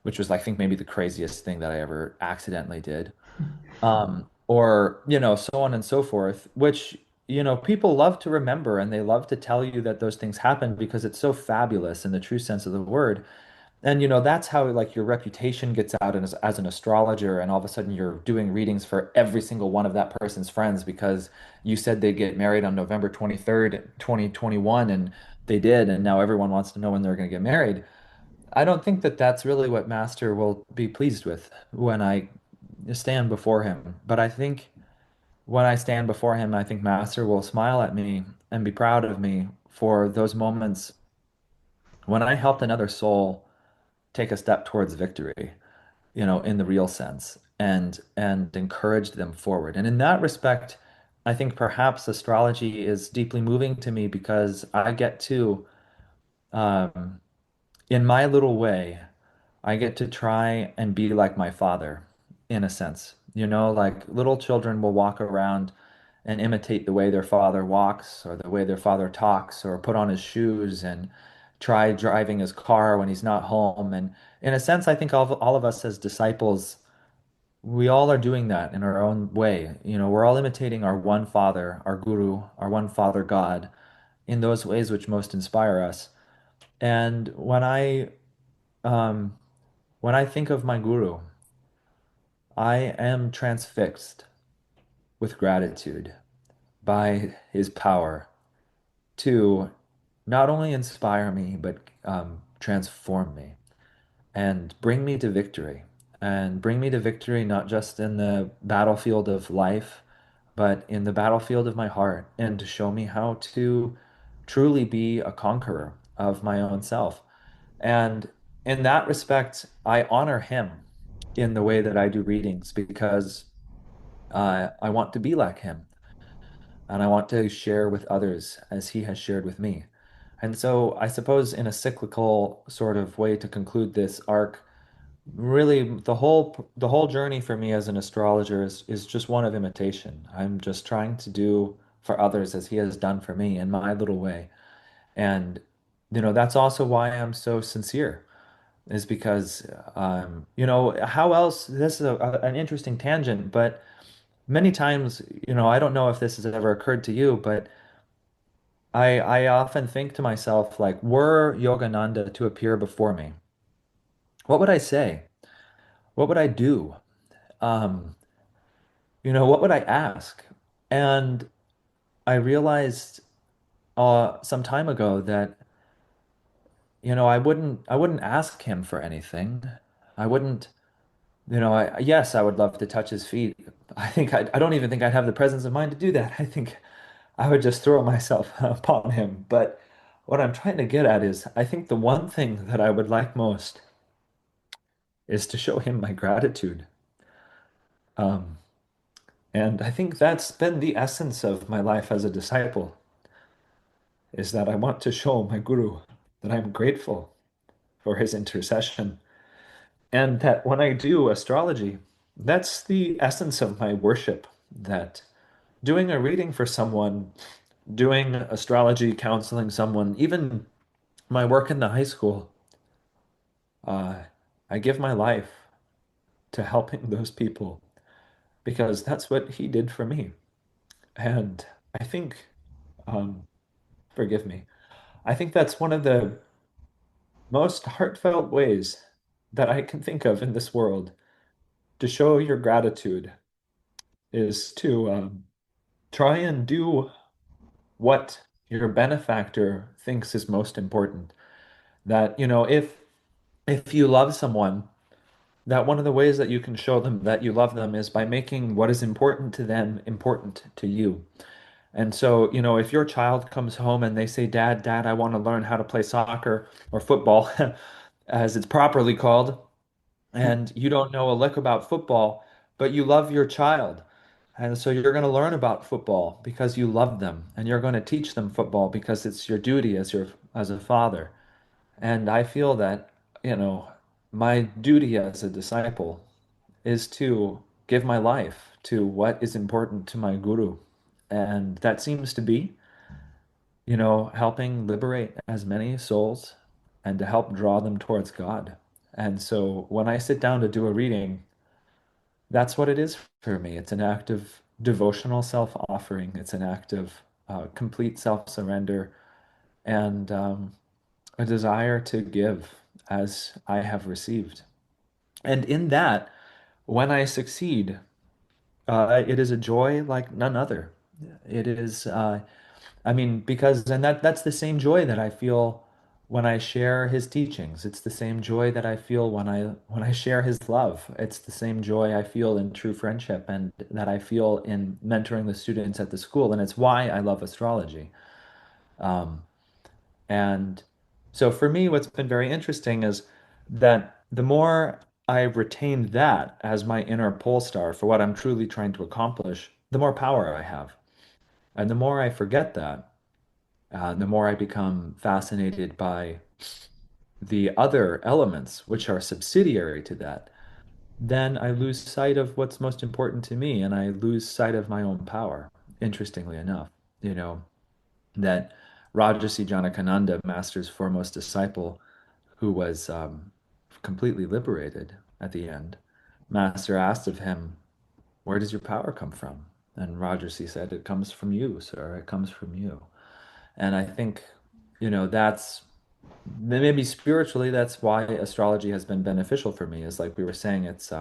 which was, I think, maybe the craziest thing that I ever accidentally did. Or, so on and so forth, which, people love to remember and they love to tell you that those things happen because it's so fabulous in the true sense of the word. And, that's how like your reputation gets out as an astrologer, and all of a sudden you're doing readings for every single one of that person's friends because you said they'd get married on November 23rd, 2021, and they did, and now everyone wants to know when they're going to get married. I don't think that that's really what Master will be pleased with when I stand before him. But I think when I stand before him, I think Master will smile at me and be proud of me for those moments when I helped another soul take a step towards victory, in the real sense, and encouraged them forward. And in that respect, I think perhaps astrology is deeply moving to me because I get to, um, in my little way, I get to try and be like my father in a sense. Like little children will walk around and imitate the way their father walks or the way their father talks or put on his shoes and try driving his car when he's not home. And in a sense, I think all of us as disciples, we all are doing that in our own way. We're all imitating our one father, our guru, our one father God in those ways which most inspire us. And um, when I think of my guru, I am transfixed with gratitude by his power to not only inspire me, but transform me and bring me to victory. And bring me to victory not just in the battlefield of life, but in the battlefield of my heart, and to show me how to truly be a conqueror of my own self. And in that respect, I honor him in the way that I do readings because I want to be like him and I want to share with others as he has shared with me. And so I suppose in a cyclical sort of way to conclude this arc, really the whole journey for me as an astrologer is just one of imitation. I'm just trying to do for others as he has done for me in my little way. And that's also why I'm so sincere, is because how else this is an interesting tangent, but many times, I don't know if this has ever occurred to you, but I often think to myself, like, were Yogananda to appear before me, what would I say? What would I do? Um, what would I ask? And I realized some time ago that, I wouldn't ask him for anything. I wouldn't, yes, I would love to touch his feet. I don't even think I'd have the presence of mind to do that. I think I would just throw myself upon him. But what I'm trying to get at is, I think the one thing that I would like most is to show him my gratitude. Um, and I think that's been the essence of my life as a disciple, is that I want to show my guru that I'm grateful for his intercession. And that when I do astrology, that's the essence of my worship, that doing a reading for someone, doing astrology, counseling someone, even my work in the high school, uh, I give my life to helping those people because that's what he did for me. And I think, um, forgive me, I think that's one of the most heartfelt ways that I can think of in this world to show your gratitude is to try and do what your benefactor thinks is most important. That, if you love someone, that one of the ways that you can show them that you love them is by making what is important to them important to you. And so, if your child comes home and they say, Dad, I want to learn how to play soccer or football, as it's properly called, and you don't know a lick about football, but you love your child. And so you're going to learn about football because you love them, and you're going to teach them football because it's your duty as a father. And I feel that, my duty as a disciple is to give my life to what is important to my guru. And that seems to be, helping liberate as many souls and to help draw them towards God. And so when I sit down to do a reading, that's what it is for me. It's an act of devotional self-offering. It's an act of complete self-surrender and a desire to give as I have received. And in that, when I succeed, it is a joy like none other. It is, I mean, because and that's the same joy that I feel when I share his teachings. It's the same joy that I feel when I share his love. It's the same joy I feel in true friendship and that I feel in mentoring the students at the school. And it's why I love astrology. Um, and so for me, what's been very interesting is that the more I retain that as my inner pole star for what I'm truly trying to accomplish, the more power I have. And the more I forget that, the more I become fascinated by the other elements which are subsidiary to that. then I lose sight of what's most important to me and I lose sight of my own power, interestingly enough. You know, that Rajarsi Janakananda, Master's foremost disciple, who was completely liberated at the end, Master asked of him, where does your power come from? And Rajarsi said, it comes from you, sir. It comes from you. And I think, that's maybe spiritually, that's why astrology has been beneficial for me, is like we were saying, it's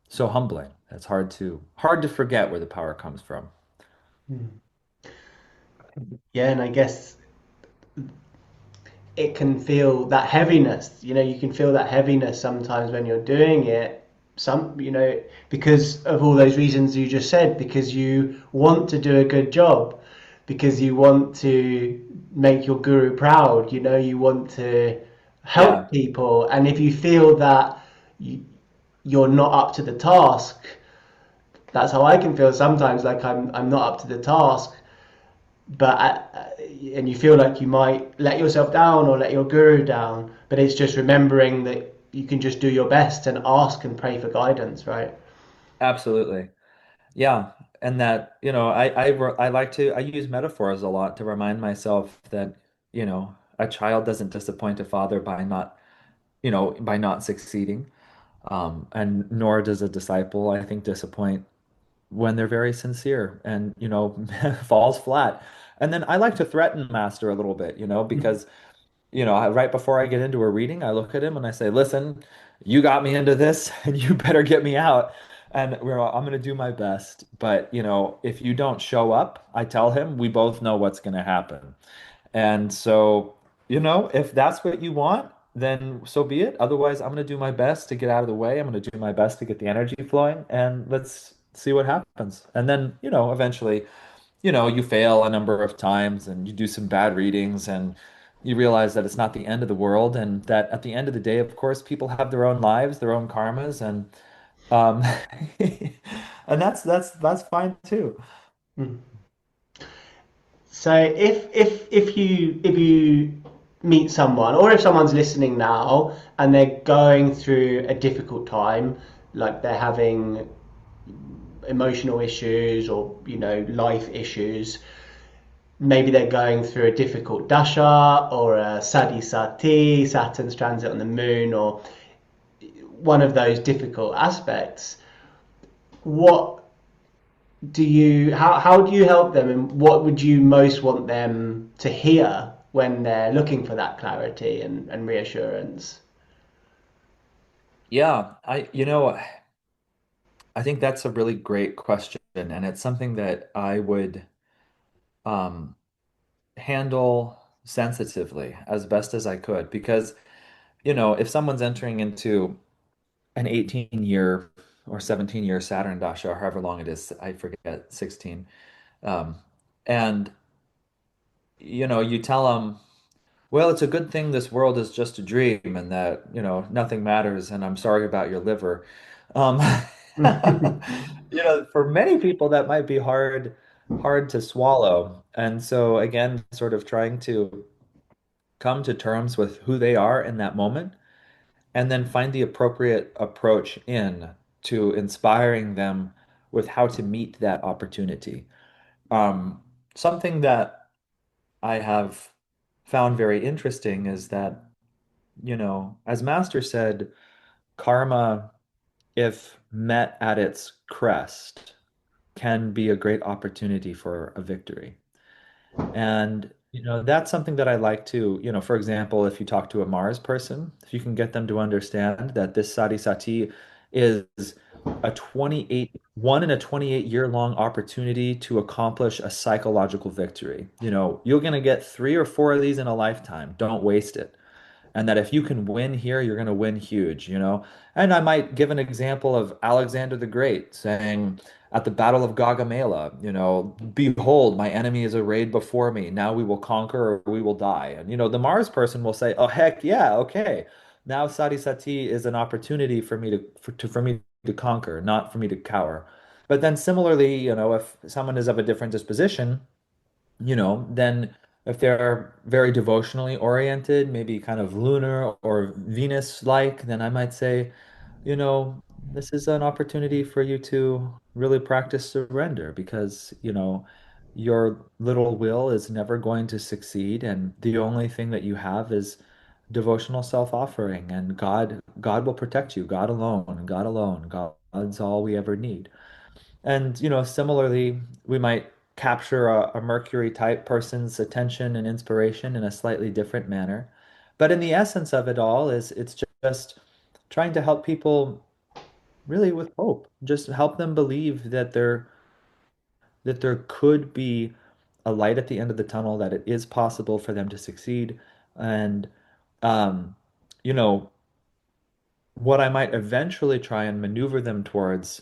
so humbling. It's hard to forget where the power comes from. Mm. Yeah, and I guess it can feel that heaviness. You can feel that heaviness sometimes when you're doing it. Because of all those reasons you just said, because you want to do a good job, because you want to make your guru proud. You want to help Yeah, people, and if you feel that you, you're not up to the task, that's how I can feel sometimes. Like I'm not up to the task, and you feel like you might let yourself down or let your guru down, but it's just remembering that you can just do your best and ask and pray for guidance, right? absolutely. Yeah, and that, I like to I use metaphors a lot to remind myself that, a child doesn't disappoint a father by not succeeding. And nor does a disciple, I think, disappoint when they're very sincere and, falls flat. And then I like to threaten Master a little bit, because right before I get into a reading, I look at him and I say, listen, you got me into this and you better get me out. And I'm going to do my best. But, if you don't show up, I tell him, we both know what's going to happen. And so, if that's what you want, then so be it. Otherwise, I'm going to do my best to get out of the way. I'm going to do my best to get the energy flowing and let's see what happens. And then, eventually, you fail a number of times and you do some bad readings and you realize that it's not the end of the world and that at the end of the day, of course, people have their own lives, their own karmas, and um and that's fine too. Mm. So if you meet someone, or if someone's listening now and they're going through a difficult time, like they're having emotional issues or life issues, maybe they're going through a difficult dasha or a sadi sati, Saturn's transit on the moon, or one of those difficult aspects. What how do you help them, and what would you most want them to hear when they're looking for that clarity and reassurance? Yeah, I think that's a really great question, and it's something that I would um, handle sensitively as best as I could. Because, if someone's entering into an 18-year or 17-year Saturn dasha, or however long it is, I forget, 16, um, and, you tell them, well, it's a good thing this world is just a dream and that, nothing matters, and I'm sorry about your liver. Um, for many people that might be hard to swallow. And so again, sort of trying to come to terms with who they are in that moment and then find the appropriate approach in to inspiring them with how to meet that opportunity. Um, Something that I have found very interesting is that, as Master said, karma, if met at its crest, can be a great opportunity for a victory. And, that's something that I like to, for example, if you talk to a Mars person, if you can get them to understand that this Sati Sati is a 28 year long opportunity to accomplish a psychological victory. You're going to get 3 or 4 of these in a lifetime. Don't waste it, and that if you can win here, you're going to win huge. And I might give an example of Alexander the Great saying at the Battle of Gaugamela, behold, my enemy is arrayed before me. Now we will conquer or we will die. And, the Mars person will say, oh, heck yeah, okay. Now Sati Sati is an opportunity for me to conquer, not for me to cower. But then similarly, if someone is of a different disposition, then if they're very devotionally oriented, maybe kind of lunar or Venus-like, then I might say, you know, this is an opportunity for you to really practice surrender because, your little will is never going to succeed, and the only thing that you have is devotional self-offering, and God will protect you. God alone, God alone. God's all we ever need. And, similarly, we might capture a Mercury type person's attention and inspiration in a slightly different manner. But in the essence of it all is it's just trying to help people really with hope. Just help them believe that there could be a light at the end of the tunnel, that it is possible for them to succeed. And um, you know, what I might eventually try and maneuver them towards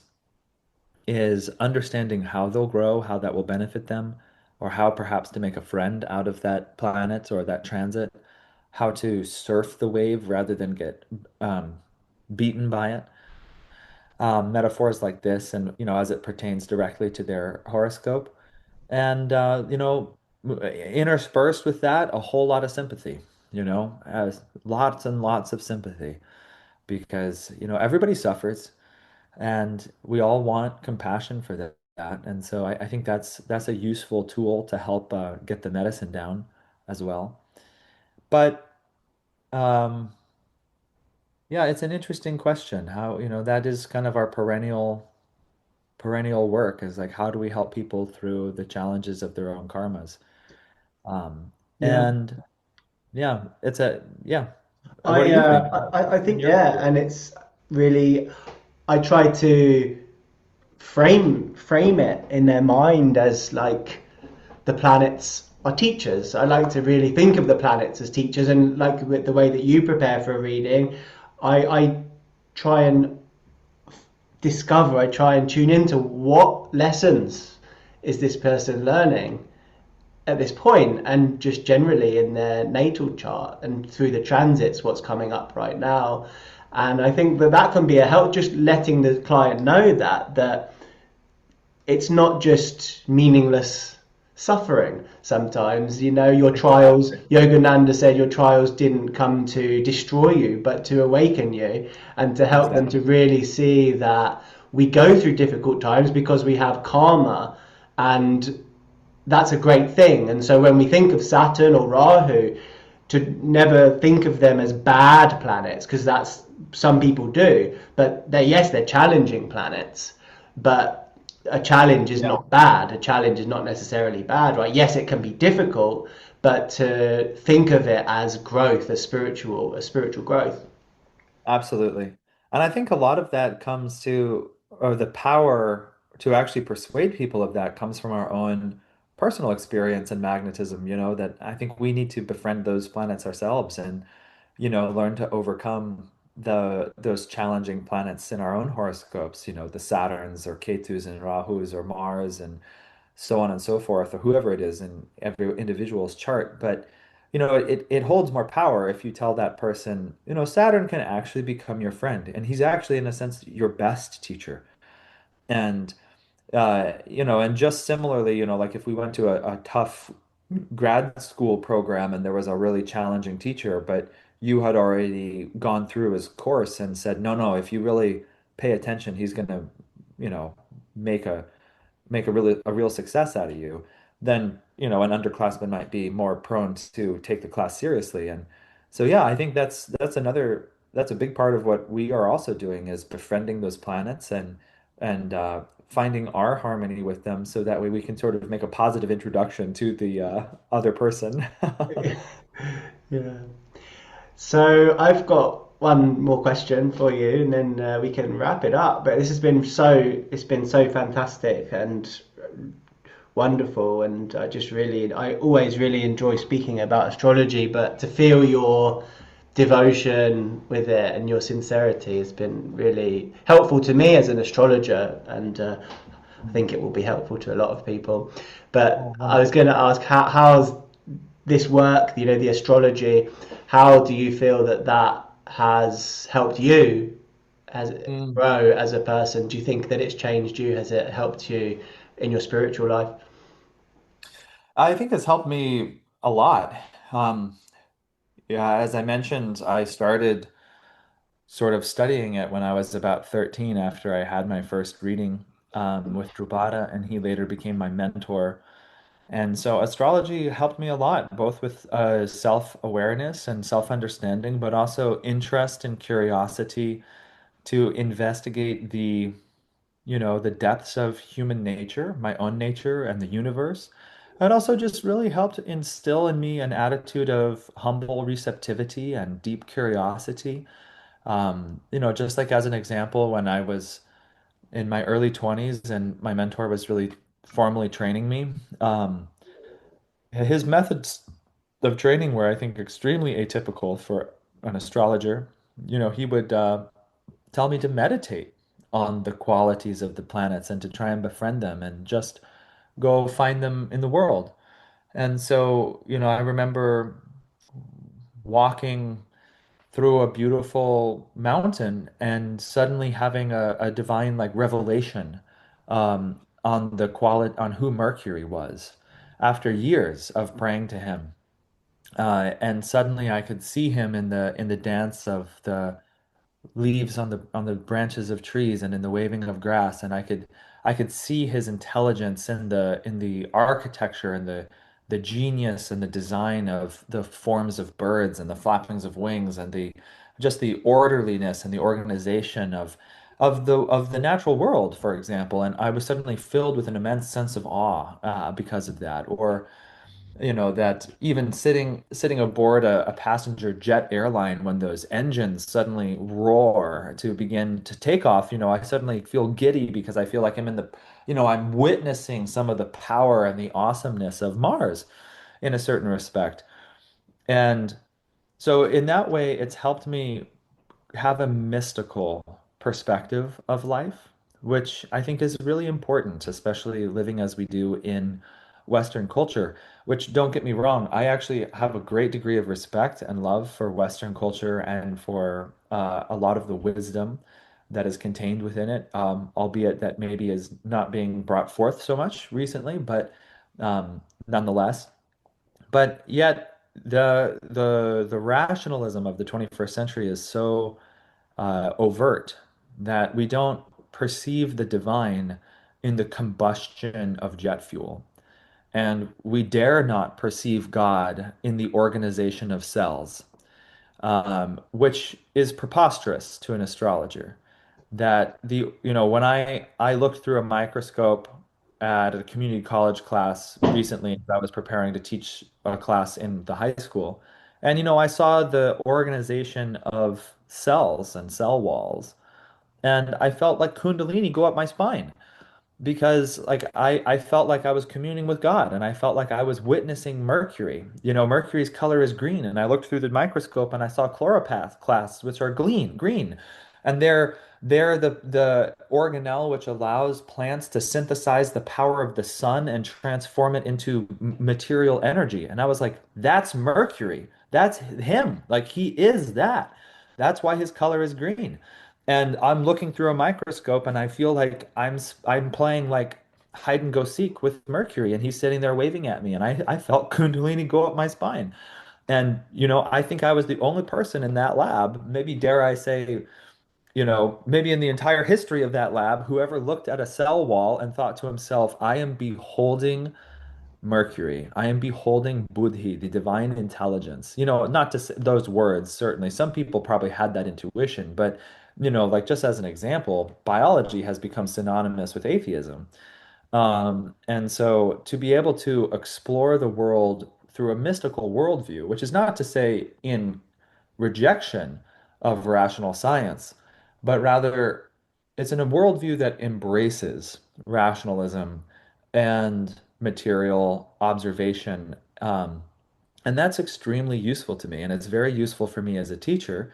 is understanding how they'll grow, how that will benefit them, or how perhaps to make a friend out of that planet or that transit, how to surf the wave rather than get um, beaten by it. Metaphors like this, and as it pertains directly to their horoscope, and interspersed with that, a whole lot of sympathy. As lots and lots of sympathy, because everybody suffers and we all want compassion for that. And so I think that's a useful tool to help get the medicine down as well. But um, yeah, it's an interesting question. How, that is kind of our perennial work, is like, how do we help people through the challenges of their own karmas? Um, Yeah. and yeah, yeah. What do I, you think? I In think, your yeah, and it's really, I try to frame it in their mind as like the planets are teachers. I like to really think of the planets as teachers, and like with the way that you prepare for a reading, I try and I try and tune into what lessons is this person learning at this point, and just generally in their natal chart and through the transits, what's coming up right now. And I think that that can be a help, just letting the client know that it's not just meaningless suffering. Sometimes, your trials, Exactly. Yogananda said, your trials didn't come to destroy you, but to awaken you, and to help them to Exactly. really see that we go through difficult times because we have karma, and that's a great thing. And so when we think of Saturn or Rahu, to never think of them as bad planets, because that's, some people do, but they're challenging planets, but a challenge is Yeah. not bad. A challenge is not necessarily bad, right? Yes, it can be difficult, but to think of it as growth, a spiritual growth. Absolutely. And I think a lot of that comes to, or the power to actually persuade people of that comes from our own personal experience and magnetism, that I think we need to befriend those planets ourselves and, learn to overcome those challenging planets in our own horoscopes, the Saturns or Ketus and Rahus or Mars and so on and so forth, or whoever it is in every individual's chart. But it holds more power if you tell that person, Saturn can actually become your friend, and he's actually, in a sense, your best teacher. And and just similarly, like if we went to a tough grad school program and there was a really challenging teacher, but you had already gone through his course and said, no, no, if you really pay attention, he's gonna, you know, make a real success out of you, then an underclassman might be more prone to take the class seriously. And so yeah, I think that's a big part of what we are also doing, is befriending those planets and finding our harmony with them, so that way we can sort of make a positive introduction to the other person. Yeah. So I've got one more question for you, and then we can wrap it up. But it's been so fantastic and wonderful, and I always really enjoy speaking about astrology. But to feel your devotion with it and your sincerity has been really helpful to me as an astrologer, and I think it will be helpful to a lot of people. But Oh, I was going wonderful. to ask, how's this work, the astrology, how do you feel that that has helped you as Mm. grow as a person? Do you think that it's changed you? Has it helped you in your spiritual life? I think it's helped me a lot. Um, yeah, as I mentioned, I started sort of studying it when I was about 13 after I had my first reading with Drupada, and he later became my mentor. And so astrology helped me a lot, both with self-awareness and self-understanding, but also interest and curiosity to investigate the depths of human nature, my own nature, and the universe. It also just really helped instill in me an attitude of humble receptivity and deep curiosity. Just like as an example, when I was in my early 20s and my mentor was really formally training me, his methods of training were, I think, extremely atypical for an astrologer. He would tell me to meditate on the qualities of the planets and to try and befriend them and just go find them in the world. And so, I remember walking through a beautiful mountain and suddenly having a divine like revelation on the quality on who Mercury was after years of praying to him. And suddenly I could see him in the dance of the leaves on the branches of trees and in the waving of grass, and I could see his intelligence in the architecture and the genius and the design of the forms of birds and the flappings of wings and the just the orderliness and the organization of the natural world, for example. And I was suddenly filled with an immense sense of awe because of that. Or that even sitting aboard a passenger jet airline, when those engines suddenly roar to begin to take off, I suddenly feel giddy because I feel like I'm witnessing some of the power and the awesomeness of Mars in a certain respect. And so in that way, it's helped me have a mystical perspective of life, which I think is really important, especially living as we do in Western culture. Which, don't get me wrong, I actually have a great degree of respect and love for Western culture and for a lot of the wisdom that is contained within it, albeit that maybe is not being brought forth so much recently, but nonetheless. But yet, the rationalism of the 21st century is so overt that we don't perceive the divine in the combustion of jet fuel. And we dare not perceive God in the organization of cells, which is preposterous to an astrologer. When I looked through a microscope at a community college class recently, as I was preparing to teach a class in the high school, and I saw the organization of cells and cell walls, and I felt like Kundalini go up my spine because like I felt like I was communing with God, and I felt like I was witnessing Mercury. Mercury's color is green, and I looked through the microscope and I saw chloroplasts, class, which are green, and they're the organelle which allows plants to synthesize the power of the sun and transform it into material energy. And I was like, that's Mercury. That's him. Like he is that. That's why his color is green. And I'm looking through a microscope and I feel like I'm playing like hide and go seek with Mercury, and he's sitting there waving at me, and I felt Kundalini go up my spine. And I think I was the only person in that lab, maybe dare I say, maybe in the entire history of that lab, who ever looked at a cell wall and thought to himself, I am beholding Mercury. I am beholding Buddhi, the divine intelligence. Not to say those words, certainly. Some people probably had that intuition, but like just as an example, biology has become synonymous with atheism. And so to be able to explore the world through a mystical worldview, which is not to say in rejection of rational science, but rather it's in a worldview that embraces rationalism and material observation. And that's extremely useful to me. And it's very useful for me as a teacher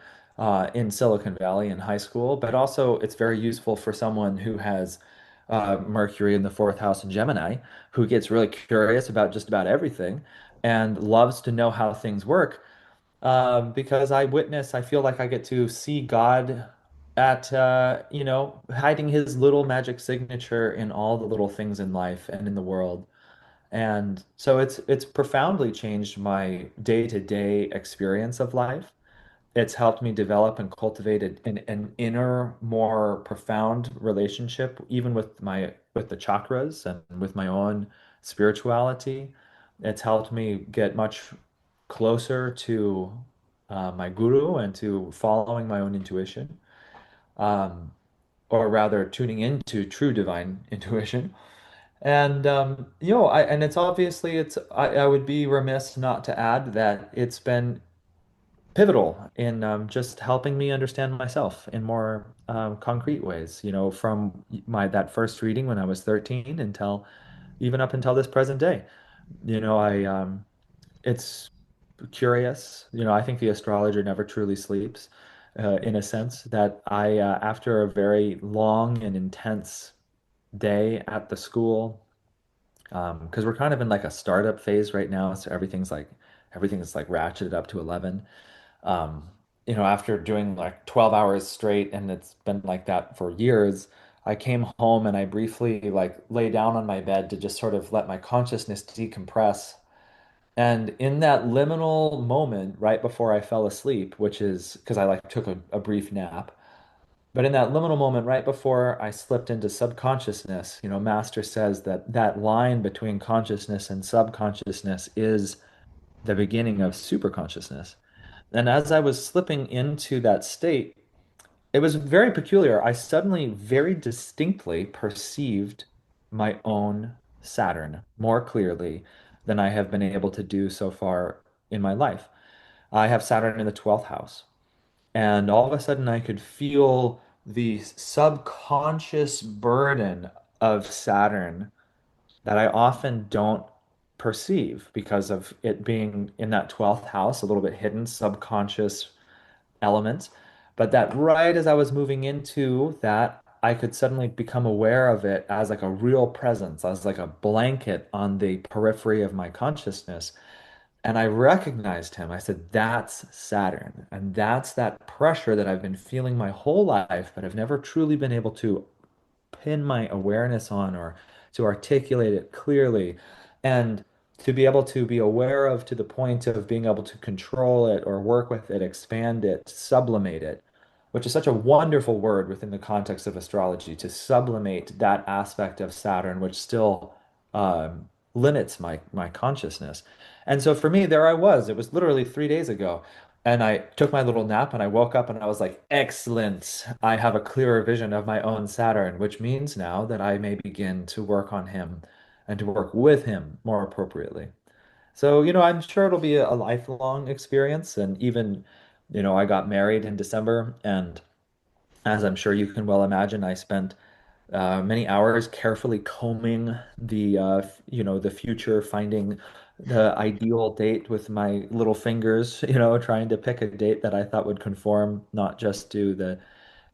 in Silicon Valley in high school, but also it's very useful for someone who has Mercury in the fourth house in Gemini, who gets really curious about just about everything and loves to know how things work. Because I feel like I get to see God at, hiding his little magic signature in all the little things in life and in the world. And so it's profoundly changed my day-to-day experience of life. it's helped me develop and cultivate an inner, more profound relationship, even with the chakras and with my own spirituality. It's helped me get much closer to my guru and to following my own intuition, um, or rather tuning into true divine intuition. And and it's obviously I would be remiss not to add that it's been pivotal in just helping me understand myself in more concrete ways. From my that first reading when I was 13 until even up until this present day. I it's curious. I think the astrologer never truly sleeps, in a sense that after a very long and intense day at the school, because we're kind of in like a startup phase right now, so everything's like ratcheted up to 11. Um, after doing like 12 hours straight, and it's been like that for years, I came home and I briefly like lay down on my bed to just sort of let my consciousness decompress. And in that liminal moment right before I fell asleep, which is because I like took a brief nap, but in that liminal moment right before I slipped into subconsciousness, Master says that that line between consciousness and subconsciousness is the beginning of superconsciousness. And as I was slipping into that state, it was very peculiar. I suddenly very distinctly perceived my own Saturn more clearly than I have been able to do so far in my life. I have Saturn in the 12th house, and all of a sudden I could feel the subconscious burden of Saturn that I often don't perceive because of it being in that 12th house, a little bit hidden, subconscious element. But that right as I was moving into that, I could suddenly become aware of it as like a real presence, as like a blanket on the periphery of my consciousness. And I recognized him. I said, that's Saturn. And that's that pressure that I've been feeling my whole life, but I've never truly been able to pin my awareness on or to articulate it clearly and to be able to be aware of to the point of being able to control it or work with it, expand it, sublimate it, which is such a wonderful word within the context of astrology, to sublimate that aspect of Saturn, which still limits my consciousness. And so for me, there I was. It was literally 3 days ago. And I took my little nap and I woke up and I was like, excellent. I have a clearer vision of my own Saturn, which means now that I may begin to work on him and to work with him more appropriately. So, I'm sure it'll be a lifelong experience. And even, I got married in December. And as I'm sure you can well imagine, I spent many hours carefully combing the future, finding the ideal date with my little fingers, trying to pick a date that I thought would conform not just to the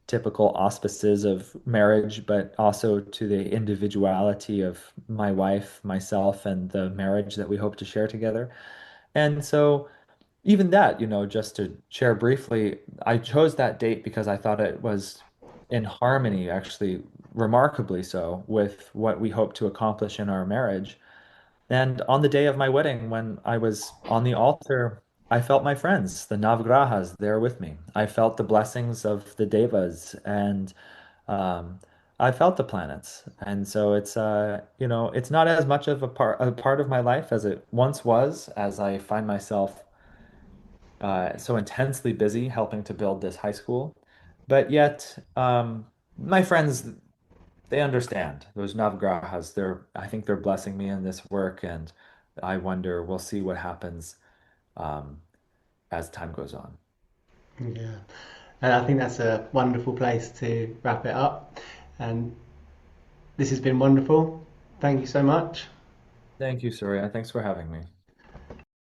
typical auspices of marriage, but also to the individuality of my wife, myself, and the marriage that we hope to share together. And so, even that, just to share briefly, I chose that date because I thought it was in harmony, actually, remarkably so, with what we hope to accomplish in our marriage. And on the day of my wedding, when I was on the altar, I felt my friends, the Navgrahas, there with me. I felt the blessings of the Devas, and um, I felt the planets. And so it's not as much of a part of my life as it once was, as I find myself so intensely busy helping to build this high school. But yet, my friends, they understand. Those Navgrahas, I think they're blessing me in this work, and I wonder, we'll see what happens um, as time goes on. Yeah. And I think that's a wonderful place to wrap it up. And this has been wonderful. Thank you so much. Thank you, Surya. Thanks for having me.